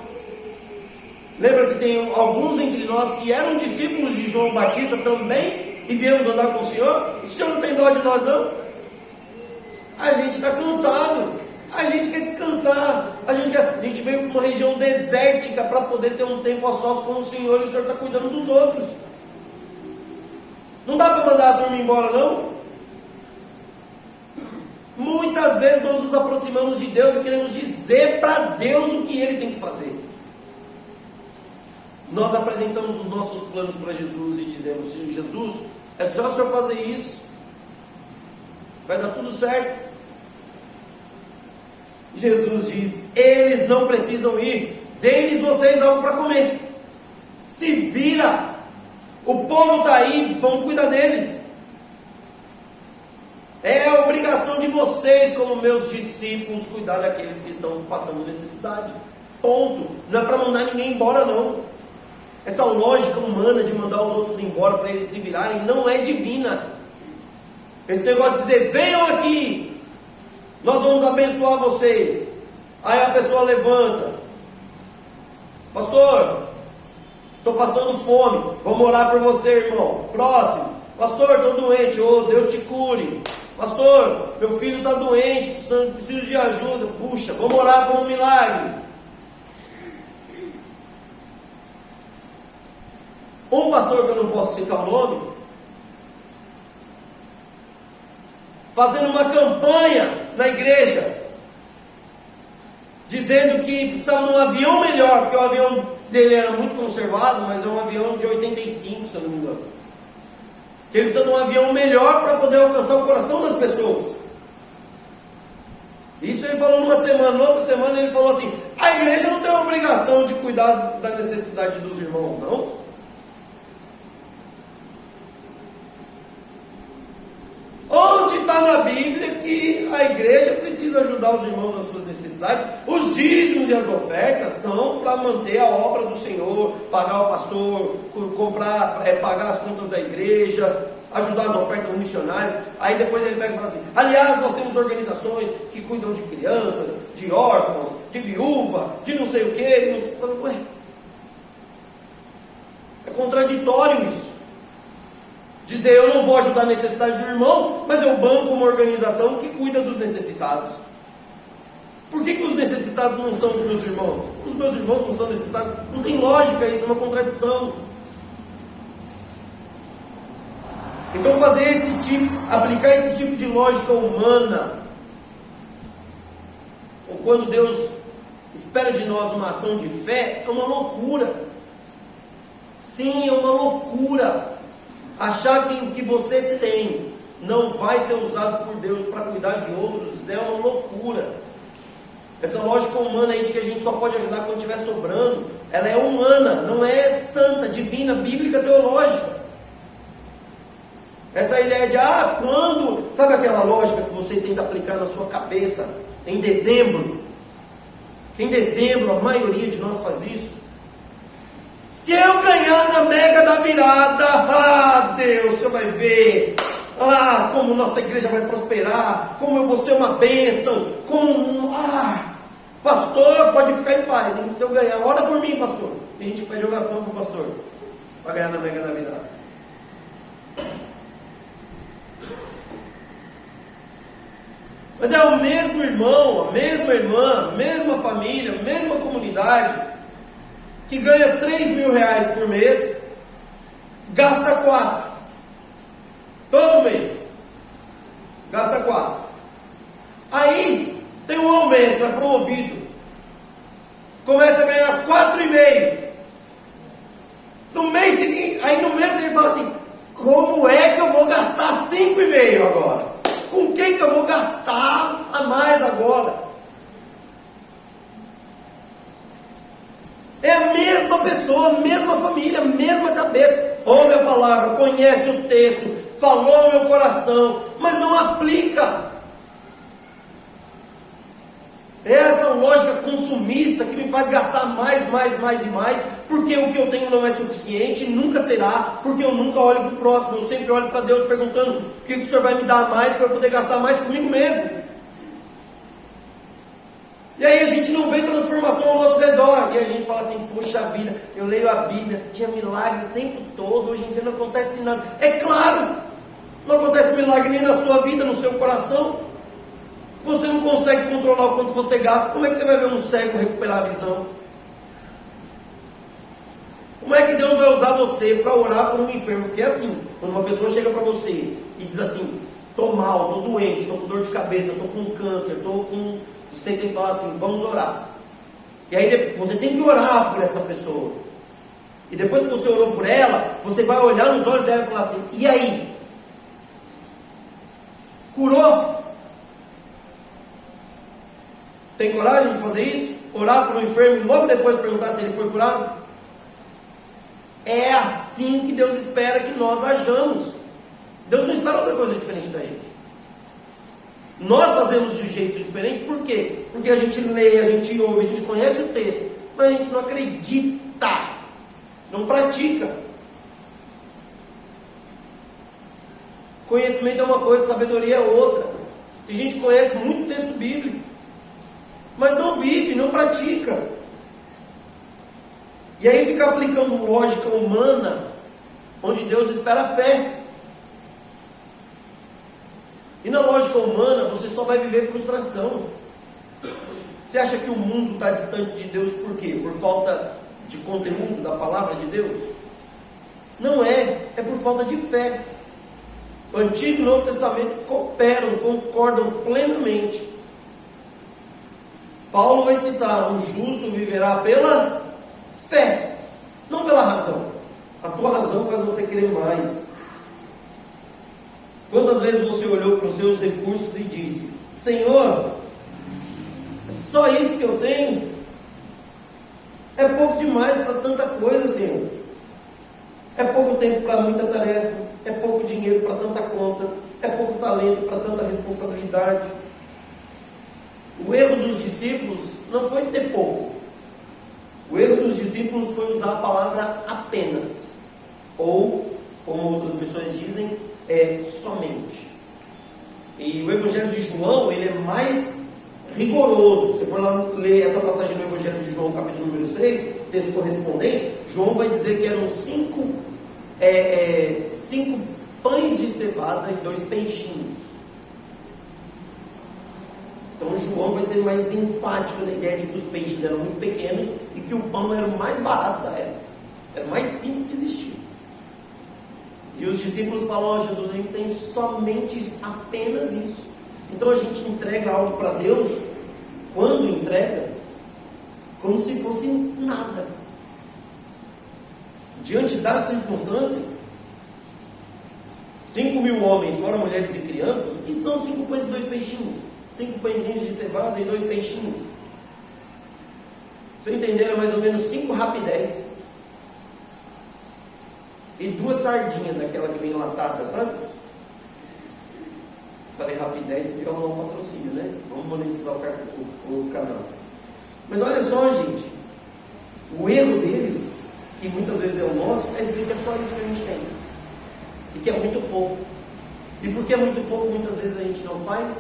Lembra que tem alguns entre nós que eram discípulos de João Batista também e viemos andar com o Senhor? O Senhor não tem dó de nós, não? A gente está cansado, a gente quer descansar, a gente veio para uma região desértica para poder ter um tempo a sós com o Senhor, e o Senhor está cuidando dos outros. Não dá para mandar a turma embora, não? Muitas vezes nós nos aproximamos de Deus e queremos dizer para Deus o que Ele tem que fazer. Nós apresentamos os nossos planos para Jesus e dizemos: Jesus, é só o Senhor fazer isso, vai dar tudo certo. Jesus diz: eles não precisam ir, deem-lhes vocês algo para comer. Se vira, o povo está aí, vamos cuidar deles. É a obrigação de vocês, como meus discípulos, cuidar daqueles que estão passando necessidade. Ponto. Não é para mandar ninguém embora, não. Essa lógica humana de mandar os outros embora para eles se virarem não é divina. Esse negócio de dizer: venham aqui, nós vamos abençoar vocês. Aí a pessoa levanta: pastor, estou passando fome, vamos orar por você, irmão. Próximo: pastor, estou doente, oh, Deus te cure. Pastor, meu filho está doente, preciso de ajuda. Puxa, vamos orar por um milagre. Um pastor, que eu não posso citar o nome, fazendo uma campanha na igreja, dizendo que precisava de um avião melhor, porque o avião dele era muito conservado, mas é um avião de 85, se eu não me engano. Que ele precisa de um avião melhor para poder alcançar o coração das pessoas. Isso ele falou numa semana. Na outra semana ele falou assim: a igreja não tem a obrigação de cuidar da necessidade dos irmãos, não. Onde está na Bíblia que a igreja precisa ajudar os irmãos nas suas necessidades. Os dízimos e as ofertas são para manter a obra do Senhor, pagar o pastor, comprar, pagar as contas da igreja, ajudar as ofertas missionárias. Aí depois ele pega e fala assim: aliás, nós temos organizações que cuidam de crianças, de órfãos, de viúva, de não sei o que. Ué, é contraditório isso. Dizer, eu não vou ajudar a necessidade do irmão, mas eu banco uma organização que cuida dos necessitados. Por que os necessitados não são os meus irmãos? Os meus irmãos não são necessitados? Não tem lógica isso, é uma contradição. Então aplicar esse tipo de lógica humana, ou quando Deus espera de nós uma ação de fé, é uma loucura. Sim, é uma loucura. Achar que o que você tem não vai ser usado por Deus para cuidar de outros é uma loucura. Essa lógica humana aí de que a gente só pode ajudar quando estiver sobrando, ela é humana, não é santa, divina, bíblica, teológica. Essa ideia de, quando... Sabe aquela lógica que você tenta aplicar na sua cabeça em dezembro? Que em dezembro a maioria de nós faz isso. Se eu ganhar na Mega da Virada, Deus, você vai ver, como nossa igreja vai prosperar, como eu vou ser uma bênção, pastor, pode ficar em paz, hein? Se eu ganhar, ora por mim, pastor. Tem gente que pede oração para o pastor, para ganhar na Mega da Virada. Mas é o mesmo irmão, a mesma irmã, a mesma família, a mesma comunidade, que ganha 3 mil reais por mês, gasta 4. Todo mês. Gasta 4. Aí, tem um aumento, é promovido. Começa a ganhar 4,5. No mês seguinte, aí no mês ele fala assim: como é que eu vou gastar 5,5 agora? Com quem que eu vou gastar a mais agora? É a mesma pessoa, a mesma família, a mesma cabeça. Ouve a palavra, conhece o texto, falou ao meu coração, mas não aplica. É essa lógica consumista que me faz gastar mais e mais, porque o que eu tenho não é suficiente, nunca será, porque eu nunca olho para o próximo, eu sempre olho para Deus perguntando: o que o Senhor vai me dar mais para eu poder gastar mais comigo mesmo? E aí a gente não vê transformação ao nosso redor, e a gente fala assim: poxa vida, eu leio a Bíblia, tinha milagre o tempo todo, hoje em dia não acontece nada. É claro, não acontece milagre nem na sua vida, no seu coração. Se você não consegue controlar o quanto você gasta, como é que você vai ver um cego recuperar a visão? Como é que Deus vai usar você para orar por um enfermo? Porque é assim, quando uma pessoa chega para você e diz assim: estou mal, estou doente, estou com dor de cabeça, estou com câncer, estou com... Você tem que falar assim: vamos orar. E aí você tem que orar por essa pessoa. E depois que você orou por ela, você vai olhar nos olhos dela e falar assim: e aí? Curou? Tem coragem de fazer isso? Orar por um enfermo e logo depois perguntar se ele foi curado? É assim que Deus espera que nós hajamos. Deus não espera outra coisa diferente da gente. Nós fazemos de jeito diferente, por quê? Porque a gente lê, a gente ouve, a gente conhece o texto, mas a gente não acredita, não pratica. Conhecimento é uma coisa, sabedoria é outra. A gente conhece muito texto bíblico, mas não vive, não pratica. E aí fica aplicando lógica humana, onde Deus espera a fé. E na lógica humana, você só vai viver frustração. Você acha que o mundo está distante de Deus por quê? Por falta de conteúdo da palavra de Deus? Não é, é por falta de fé. O Antigo e o Novo Testamento cooperam, concordam plenamente. Paulo vai citar: o justo viverá pela fé, não pela razão. A tua razão faz você querer mais. Quantas vezes você olhou para os seus recursos e disse: Senhor, é só isso que eu tenho? É pouco demais para tanta coisa, Senhor. É pouco tempo para muita tarefa. É pouco dinheiro para tanta conta. é pouco talento para tanta responsabilidade. O erro dos discípulos não foi ter pouco. O erro dos discípulos foi usar a palavra apenas. Ou, como outras versões dizem, somente. E o Evangelho de João, ele é mais rigoroso. Se você for lá ler essa passagem do Evangelho de João, capítulo número 6, texto correspondente, João vai dizer que eram 5 pães de cevada e 2 peixinhos. Então João vai ser mais enfático na ideia de que os peixes eram muito pequenos e que o pão era o mais barato da época. Era o mais simples que existia. E os discípulos falam: Jesus, a gente tem somente isso, apenas isso. Então a gente entrega algo para Deus, quando entrega, como se fosse nada. Diante das circunstâncias, 5.000 homens, fora mulheres e crianças, o que são 5 pães e 2 peixinhos? 5 pãezinhos de cevada e 2 peixinhos. Vocês entenderam? Mais ou menos 5 rapidez. E 2 sardinhas, daquela que vem enlatada, sabe? Falei rapidez porque eu não patrocínio, né? Vamos monetizar o canal. Mas olha só, gente. O erro deles, que muitas vezes é o nosso, é dizer que é só isso que a gente tem. E que é muito pouco. E porque é muito pouco, muitas vezes a gente não faz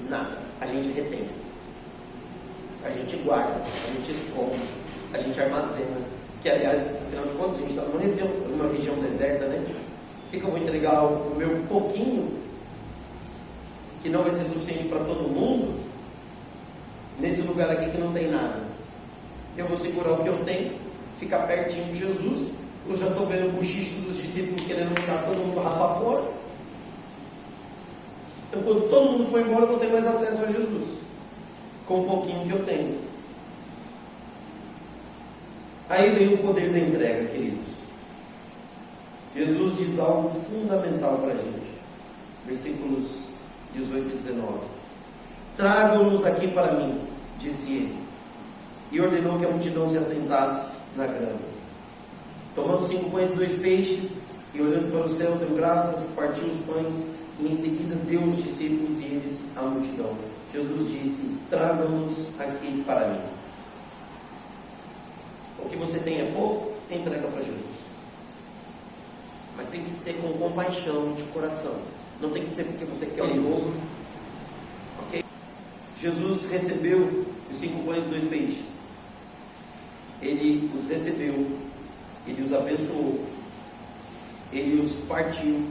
nada. A gente retém. A gente guarda. A gente esconde. A gente armazena. Que, aliás, afinal de contas, a gente está numa região deserta, né? Por que eu vou entregar o meu pouquinho, que não vai ser suficiente para todo mundo, nesse lugar aqui que não tem nada? Eu vou segurar o que eu tenho, ficar pertinho de Jesus. Eu já estou vendo o bochicho dos discípulos querendo mandar todo mundo rapar fora. Então, quando todo mundo for embora, eu vou ter mais acesso a Jesus, com o pouquinho que eu tenho. Aí vem o poder da entrega, queridos. Jesus diz algo fundamental para a gente. Versículos 18 e 19. Tragam-nos aqui para mim, disse ele. E ordenou que a multidão se assentasse na grama. Tomando 5 pães e 2 peixes, e olhando para o céu, deu graças, partiu os pães, e em seguida deu os discípulos e eles à multidão. Jesus disse: tragam-nos aqui para mim. O que você tem é pouco, entrega para Jesus. Mas tem que ser com compaixão de coração. Não tem que ser porque você quer o novo. Ok? Jesus recebeu os 5 pães e 2 peixes. Ele os recebeu. Ele os abençoou. Ele os partiu.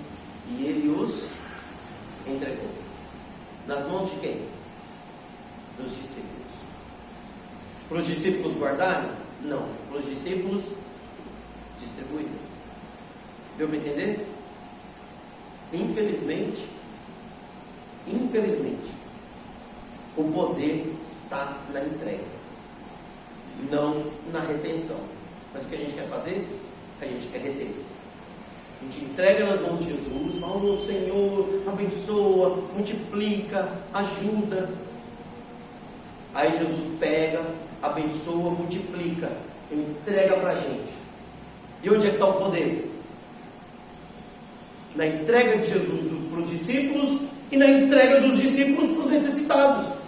E ele os entregou. Nas mãos de quem? Dos discípulos. Para os discípulos guardarem? Não, para os discípulos distribuir. Deu para entender? Infelizmente, o poder está na entrega, não na retenção. Mas o que a gente quer fazer? A gente quer reter. A gente entrega nas mãos de Jesus, fala: oh, Senhor, abençoa, multiplica, ajuda. Aí Jesus pega, abençoa, multiplica, entrega para a gente. E onde é que está o poder? Na entrega de Jesus para os discípulos e na entrega dos discípulos para os necessitados.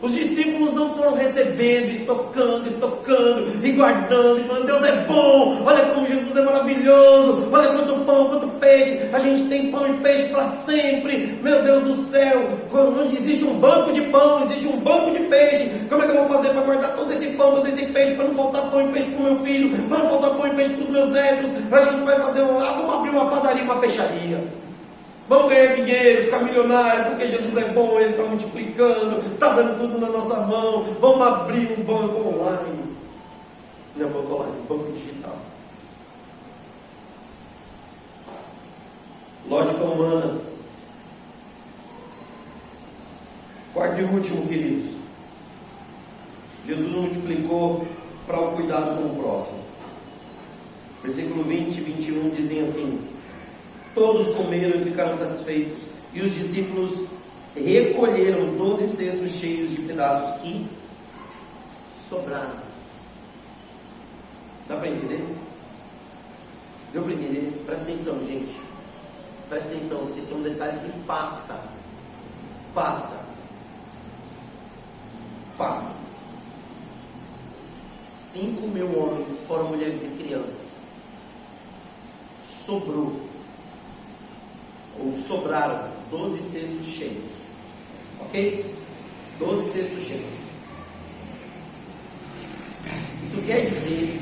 Os discípulos não foram recebendo, estocando e guardando, e falando: Deus é bom, olha como Jesus é maravilhoso, olha quanto pão, quanto peixe, a gente tem pão e peixe para sempre, meu Deus do céu, onde existe um banco de pão, existe um banco de peixe, como é que eu vou fazer para guardar todo esse pão, todo esse peixe, para não faltar pão e peixe para o meu filho, para não faltar pão e peixe para os meus netos? A gente vai fazer, vamos abrir uma padaria, uma peixaria. Vamos ganhar dinheiro, ficar milionário, porque Jesus é bom, Ele está multiplicando, está dando tudo na nossa mão. Vamos abrir um banco online. Não é banco online, banco digital. Lógica humana. Quarto e último, queridos. Jesus multiplicou para o cuidado com o próximo. Versículo 20 e 21 dizem assim: todos comeram e ficaram satisfeitos, e os discípulos recolheram 12 cestos cheios de pedaços que sobraram. Dá para entender? Deu para entender? Presta atenção, gente. Presta atenção, porque esse é um detalhe que passa. 5.000 homens, fora mulheres e crianças. Sobraram 12 cestos cheios. Ok? 12 cestos cheios. Isso quer dizer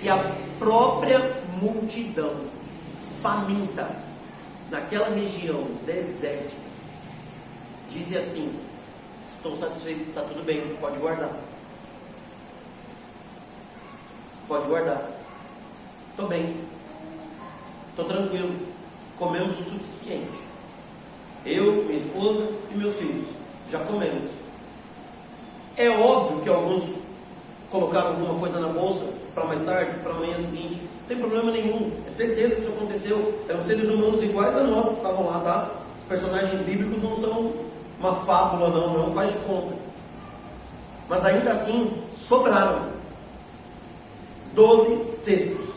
que a própria multidão faminta naquela região desértica disse assim: estou satisfeito, está tudo bem, pode guardar. Pode guardar. Estou bem. Estou tranquilo. Comemos o suficiente. Eu, minha esposa e meus filhos. Já comemos. É óbvio que alguns colocaram alguma coisa na bolsa para mais tarde, para amanhã seguinte. Não tem problema nenhum. É certeza que isso aconteceu. Eram seres humanos iguais a nós que estavam lá, tá? Os personagens bíblicos não são uma fábula, não faz de conta. Mas ainda assim, sobraram 12 cestos.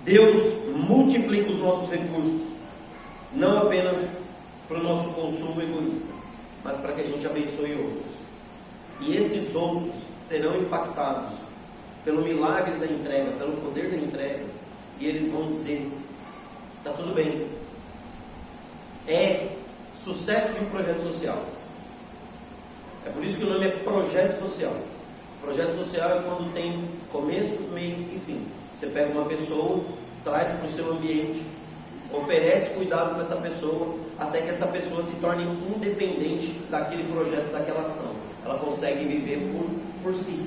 Deus multiplica os nossos recursos, não apenas para o nosso consumo egoísta, mas para que a gente abençoe outros. E esses outros serão impactados pelo milagre da entrega, pelo poder da entrega, e eles vão dizer: está tudo bem. É sucesso de um projeto social. É por isso que o nome é projeto social. Projeto social é quando tem começo, meio e fim. Você pega uma pessoa, traz para o seu ambiente, oferece cuidado para essa pessoa, até que essa pessoa se torne independente daquele projeto, daquela ação. Ela consegue viver por si.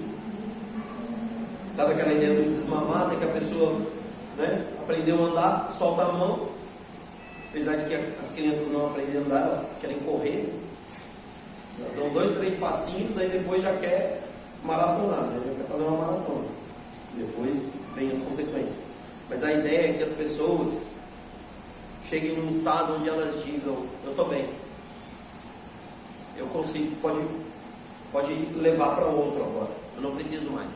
Sabe aquela ideia do desmamado, que a pessoa, né, aprendeu a andar, solta a mão, apesar de que as crianças não aprendem a andar, elas querem correr, elas dão 2, 3 passinhos, aí depois já quer maratonar, né? Já quer fazer uma maratona. Depois vem as consequências. Mas a ideia é que as pessoas cheguem num estado onde elas digam: eu estou bem, eu consigo, pode levar para outro agora, eu não preciso mais.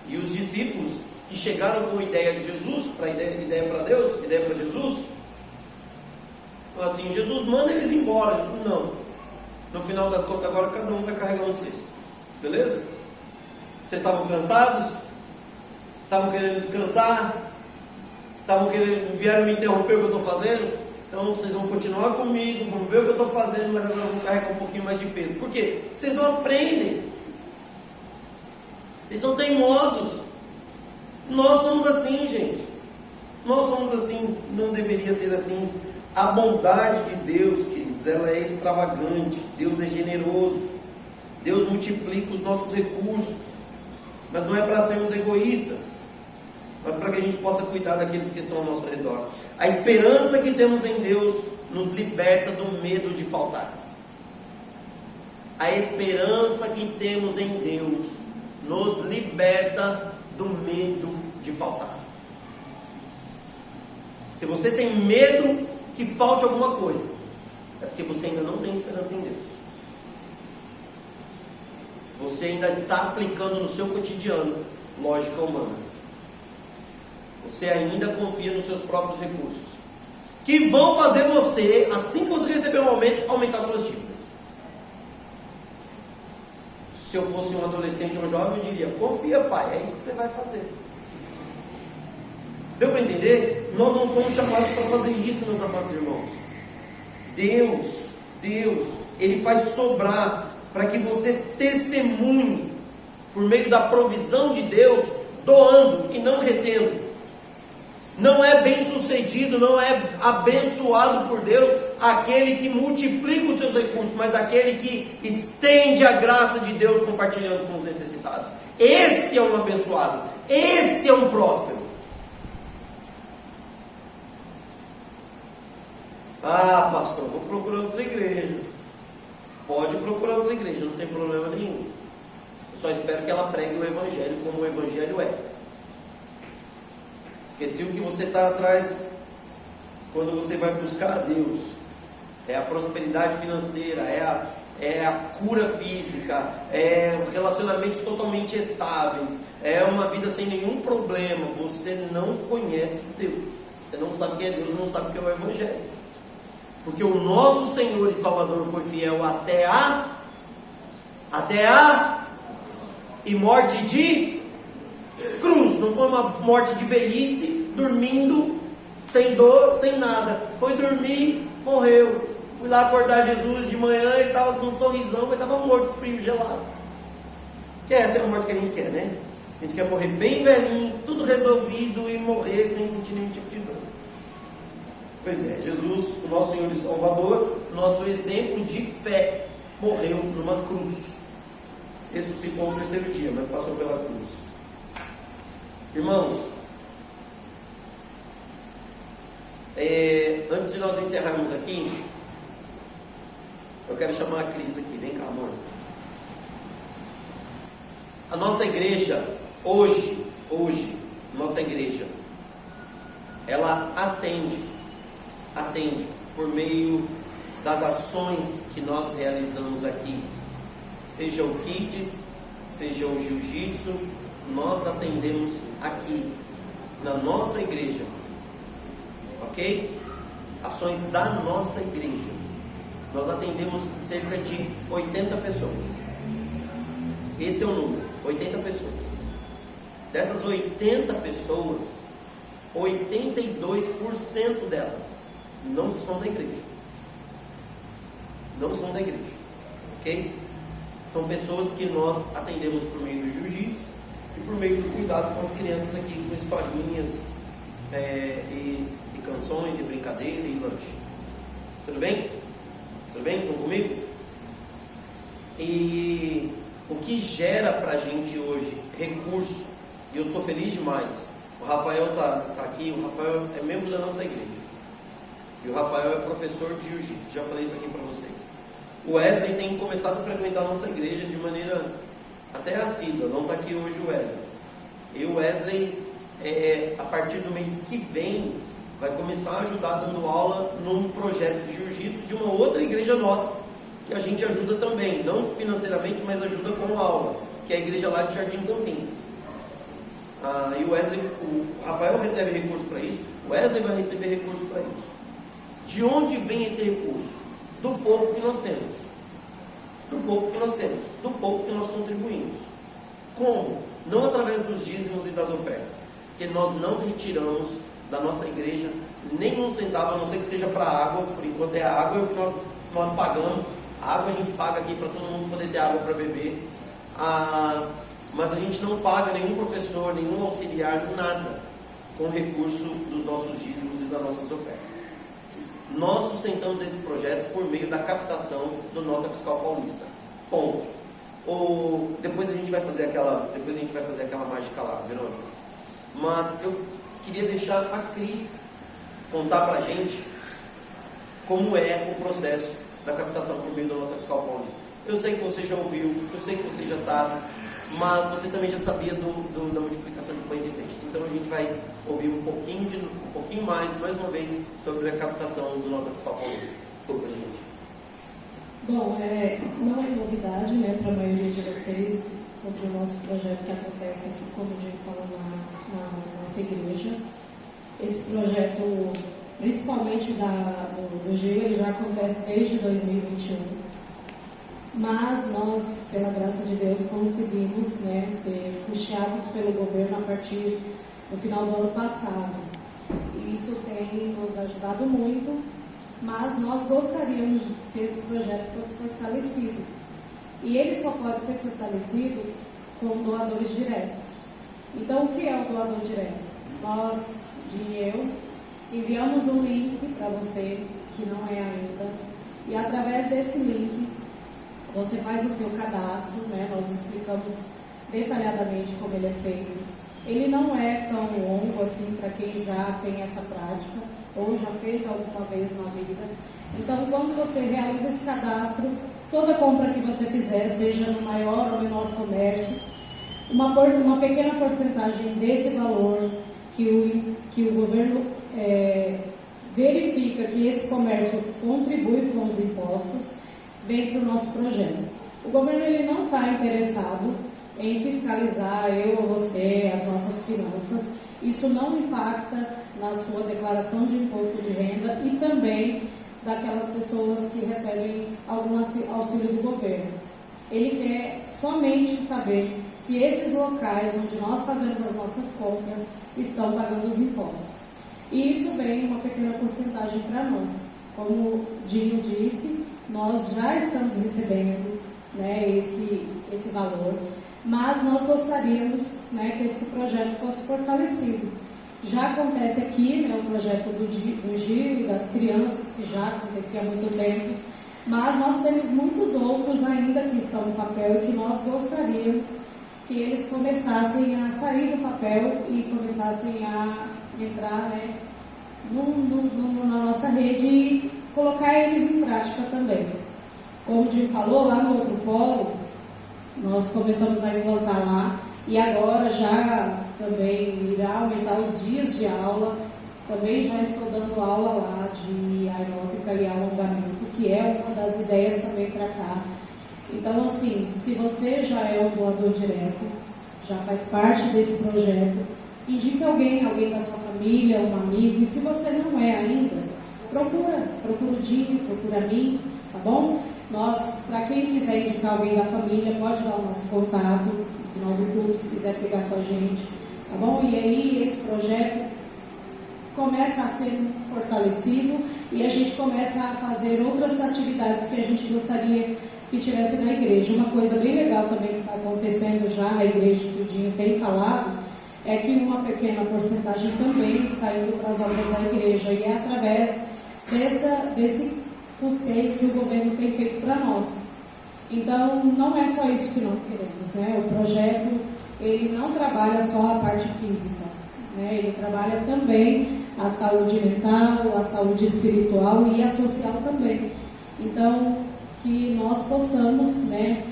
E os discípulos que chegaram com a ideia de Jesus, ideia para Deus, ideia para Jesus, falaram assim: Jesus, manda eles embora. Ele falou: não, no final das contas agora cada um vai carregar um cesto, beleza? Vocês estavam cansados? Estavam querendo descansar? Vieram me interromper o que eu estou fazendo? Então vocês vão continuar comigo, vão ver o que eu estou fazendo, mas agora eu vou carregar um pouquinho mais de peso. Por quê? Vocês não aprendem. Vocês são teimosos. Nós somos assim, gente. Nós somos assim. Não deveria ser assim. A bondade de Deus, queridos, ela é extravagante. Deus é generoso. Deus multiplica os nossos recursos. Mas não é para sermos egoístas, mas para que a gente possa cuidar daqueles que estão ao nosso redor. A esperança que temos em Deus nos liberta do medo de faltar. A esperança que temos em Deus nos liberta do medo de faltar. Se você tem medo que falte alguma coisa, é porque você ainda não tem esperança em Deus. Você ainda está aplicando no seu cotidiano lógica humana. Você ainda confia nos seus próprios recursos, que vão fazer você, assim que você receber um aumento, aumentar suas dívidas. Se eu fosse um adolescente ou um jovem, eu diria: confia, pai, é isso que você vai fazer. Deu para entender? Nós não somos chamados para fazer isso, meus amados irmãos. Deus, Ele faz sobrar para que você testemunhe por meio da provisão de Deus, doando e não retendo. Não é bem sucedido, não é abençoado por Deus aquele que multiplica os seus recursos, mas aquele que estende a graça de Deus compartilhando com os necessitados. Esse é um abençoado, esse é um próspero. Ah, pastor, vou procurar outra igreja. Pode procurar outra igreja, não tem problema nenhum. Eu só espero que ela pregue o Evangelho como o Evangelho é. Porque se o que você está atrás, quando você vai buscar a Deus, é a prosperidade financeira, é é a cura física, é relacionamentos totalmente estáveis, é uma vida sem nenhum problema, você não conhece Deus. Você não sabe quem é Deus, não sabe o que é o Evangelho. Porque o nosso Senhor e Salvador foi fiel até a e morte de cruz. Não foi uma morte de velhice, dormindo, sem dor, sem nada. Foi dormir, morreu. Fui lá acordar Jesus de manhã, ele estava com um sorrisão, mas estava morto, frio, gelado. Que essa é a morte que a gente quer, né? A gente quer morrer bem velhinho, tudo resolvido e morrer sem sentir nenhum tipo de dor. Pois é, Jesus, o nosso Senhor e Salvador, nosso exemplo de fé, morreu numa cruz. Ressuscitou no terceiro dia, mas passou pela cruz. Irmãos, antes de nós encerrarmos aqui, eu quero chamar a Cris aqui. Vem cá, amor. A nossa igreja, hoje, nossa igreja, ela atende por meio das ações que nós realizamos aqui. Seja o Kids, seja o Jiu-Jitsu, nós atendemos aqui, na nossa igreja. Ok? Ações da nossa igreja. Nós atendemos cerca de 80 pessoas. Esse é o número, 80 pessoas. Dessas 80 pessoas, 82% delas não são da igreja. Não são da igreja. Ok? São pessoas que nós atendemos por meio do jiu-jitsu e por meio do cuidado com as crianças aqui, com historinhas e canções e brincadeira e lanche. Tudo bem? Tudo bem? Estão comigo? E o que gera pra gente hoje recurso, e eu sou feliz demais. O Rafael tá aqui, o Rafael é membro da nossa igreja. E o Rafael é professor de jiu-jitsu, já falei isso aqui para vocês. O Wesley tem começado a frequentar a nossa igreja de maneira até assídua, não está aqui hoje o Wesley. E o Wesley, a partir do mês que vem, vai começar a ajudar dando aula num projeto de jiu-jitsu de uma outra igreja nossa, que a gente ajuda também, não financeiramente, mas ajuda com aula, que é a igreja lá de Jardim Campinas. E o Wesley, o Rafael recebe recurso para isso, o Wesley vai receber recurso para isso. De onde vem esse recurso? Do pouco que nós temos. Do pouco que nós temos. Do pouco que nós contribuímos. Como? Não através dos dízimos e das ofertas. Porque nós não retiramos da nossa igreja nenhum centavo, a não ser que seja para água. Por enquanto é a água, é o que nós pagamos. A água a gente paga aqui para todo mundo poder ter água para beber. Mas a gente não paga nenhum professor, nenhum auxiliar, nada com recurso dos nossos dízimos e das nossas ofertas. Nós sustentamos esse projeto por meio da captação do Nota Fiscal Paulista. Ponto. Depois a gente vai fazer aquela mágica lá, Verônica. Mas eu queria deixar a Cris contar pra gente como é o processo da captação por meio da Nota Fiscal Paulista. Eu sei que você já ouviu, eu sei que você já sabe, mas você também já sabia da multiplicação de pães e peixes. Então a gente vai ouvir um pouquinho mais uma vez, sobre a captação do Nota Fiscal Paulista. Desculpa, gente. Bom, não é novidade, né, para a maioria de vocês sobre o nosso projeto que acontece aqui, como o Diego falou, na nossa igreja. Esse projeto, principalmente do GIO, ele já acontece desde 2021. Mas nós, pela graça de Deus, conseguimos, né, ser puxados pelo governo a partir do final do ano passado. E isso tem nos ajudado muito, mas nós gostaríamos que esse projeto fosse fortalecido. E ele só pode ser fortalecido com doadores diretos. Então, o que é o doador direto? Nós, eu, enviamos um link para você, que não é ainda, e através desse link, você faz o seu cadastro, né? Nós explicamos detalhadamente como ele é feito. Ele não é tão longo assim para quem já tem essa prática ou já fez alguma vez na vida. Então, quando você realiza esse cadastro, toda compra que você fizer, seja no maior ou menor comércio, uma pequena porcentagem desse valor que o governo verifica que esse comércio contribui com os impostos, vem para o nosso projeto. O governo ele não está interessado em fiscalizar eu ou você, as nossas finanças. Isso não impacta na sua declaração de imposto de renda e também daquelas pessoas que recebem algum auxílio do governo. Ele quer somente saber se esses locais onde nós fazemos as nossas compras estão pagando os impostos. E isso vem uma pequena porcentagem para nós. Como o Dinho disse, nós já estamos recebendo, né, esse valor, mas nós gostaríamos, né, que esse projeto fosse fortalecido. Já acontece aqui, né, o projeto do Gil e das crianças, que já acontecia há muito tempo, mas nós temos muitos outros ainda que estão no papel e que nós gostaríamos que eles começassem a sair do papel e começassem a entrar, né, na nossa rede e colocar eles em prática também. Como o Jim falou, lá no outro polo, nós começamos a implantar lá e agora já também irá aumentar os dias de aula. Também já estou dando aula lá de aeróbica e alongamento, que é uma das ideias também para cá. Então, assim, se você já é um doador direto, já faz parte desse projeto, indique alguém da sua família, um amigo, e se você não é ainda, procura o Dinho, procura a mim, tá bom? Nós, para quem quiser indicar alguém da família, pode dar o nosso contato no final do curso, se quiser pegar com a gente, tá bom? E aí esse projeto começa a ser fortalecido e a gente começa a fazer outras atividades que a gente gostaria que tivesse na igreja. Uma coisa bem legal também que está acontecendo já na igreja, que o Dinho tem falado, é que uma pequena porcentagem também está indo para as obras da igreja, e é através desse custeio que o governo tem feito para nós. Então, não é só isso que nós queremos, né? O projeto, ele não trabalha só a parte física, né? Ele trabalha também a saúde mental, a saúde espiritual e a social também. Então, que nós possamos, né,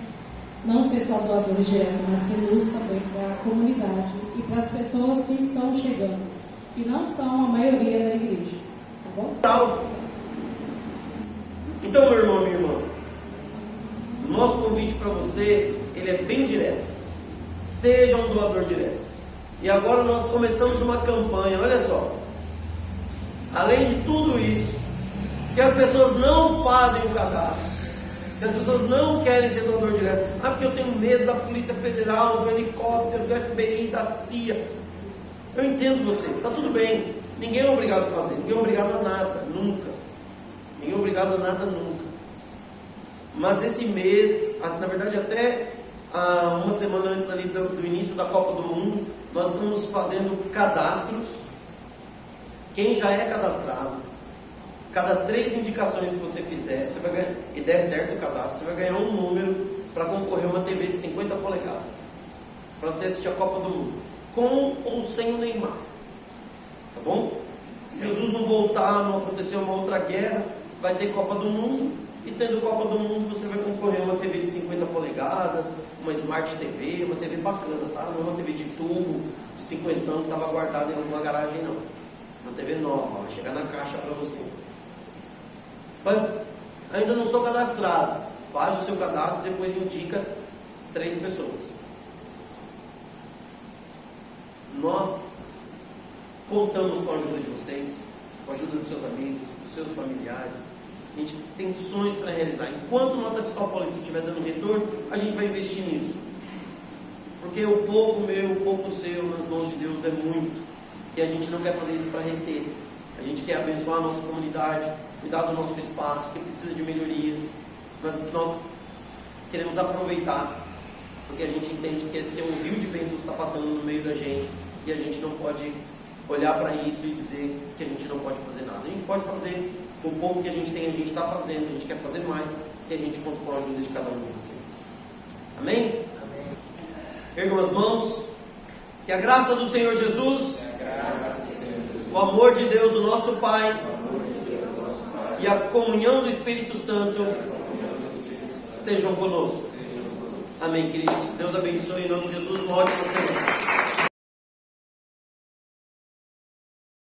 não ser só doadores diretos, mas ser luz também para a comunidade e para as pessoas que estão chegando, que não são a maioria da igreja, tá bom? Então, meu irmão, minha irmã, o nosso convite para você, ele é bem direto. Seja um doador direto. E agora nós começamos uma campanha, olha só. Além de tudo isso, que as pessoas não fazem o cadastro, que as pessoas não querem ser doador direto. Ah, porque eu tenho medo da Polícia Federal, do helicóptero, do FBI, da CIA. Eu entendo você, está tudo bem. Ninguém é obrigado a fazer, ninguém é obrigado a nada, nunca. Ninguém é obrigado a nada nunca. Mas esse mês, na verdade até uma semana antes ali do início da Copa do Mundo, nós estamos fazendo cadastros. Quem já é cadastrado, cada 3 indicações que você fizer, você vai ganhar, e der certo o cadastro, você vai ganhar um número para concorrer a uma TV de 50 polegadas, para você assistir a Copa do Mundo, com ou sem o Neymar. Tá bom? Se Jesus não voltar, não acontecer uma outra guerra, vai ter Copa do Mundo, e tendo Copa do Mundo você vai concorrer a uma TV de 50 polegadas, uma Smart TV, uma TV bacana, tá? Não é uma TV de tubo, de 50 que estava guardada em alguma garagem, não. Uma TV nova, vai chegar na caixa para você. Ainda não sou cadastrado, faz o seu cadastro e depois indica 3 pessoas. Nós contamos com a ajuda de vocês, com a ajuda dos seus amigos, dos seus familiares. A gente tem sonhos para realizar. Enquanto a nota fiscal paulista estiver dando retorno, a gente vai investir nisso. Porque o pouco meu, o pouco seu, nas mãos de Deus é muito. E a gente não quer fazer isso para reter. A gente quer abençoar a nossa comunidade, cuidar do nosso espaço, que precisa de melhorias. Mas nós queremos aproveitar, porque a gente entende que esse é um rio de bênçãos que está passando no meio da gente, e a gente não pode olhar para isso e dizer que a gente não pode fazer nada. A gente pode fazer com o pouco que a gente tem, a gente está fazendo, a gente quer fazer mais, e a gente conta com a ajuda de cada um de vocês. Amém? Amém. Ergam as mãos. Que a graça do Senhor Jesus, o amor de Deus, o nosso Pai, e a comunhão do Espírito Santo sejam conosco. Amém, queridos. Deus abençoe em nome de Jesus. Uma ótima semana.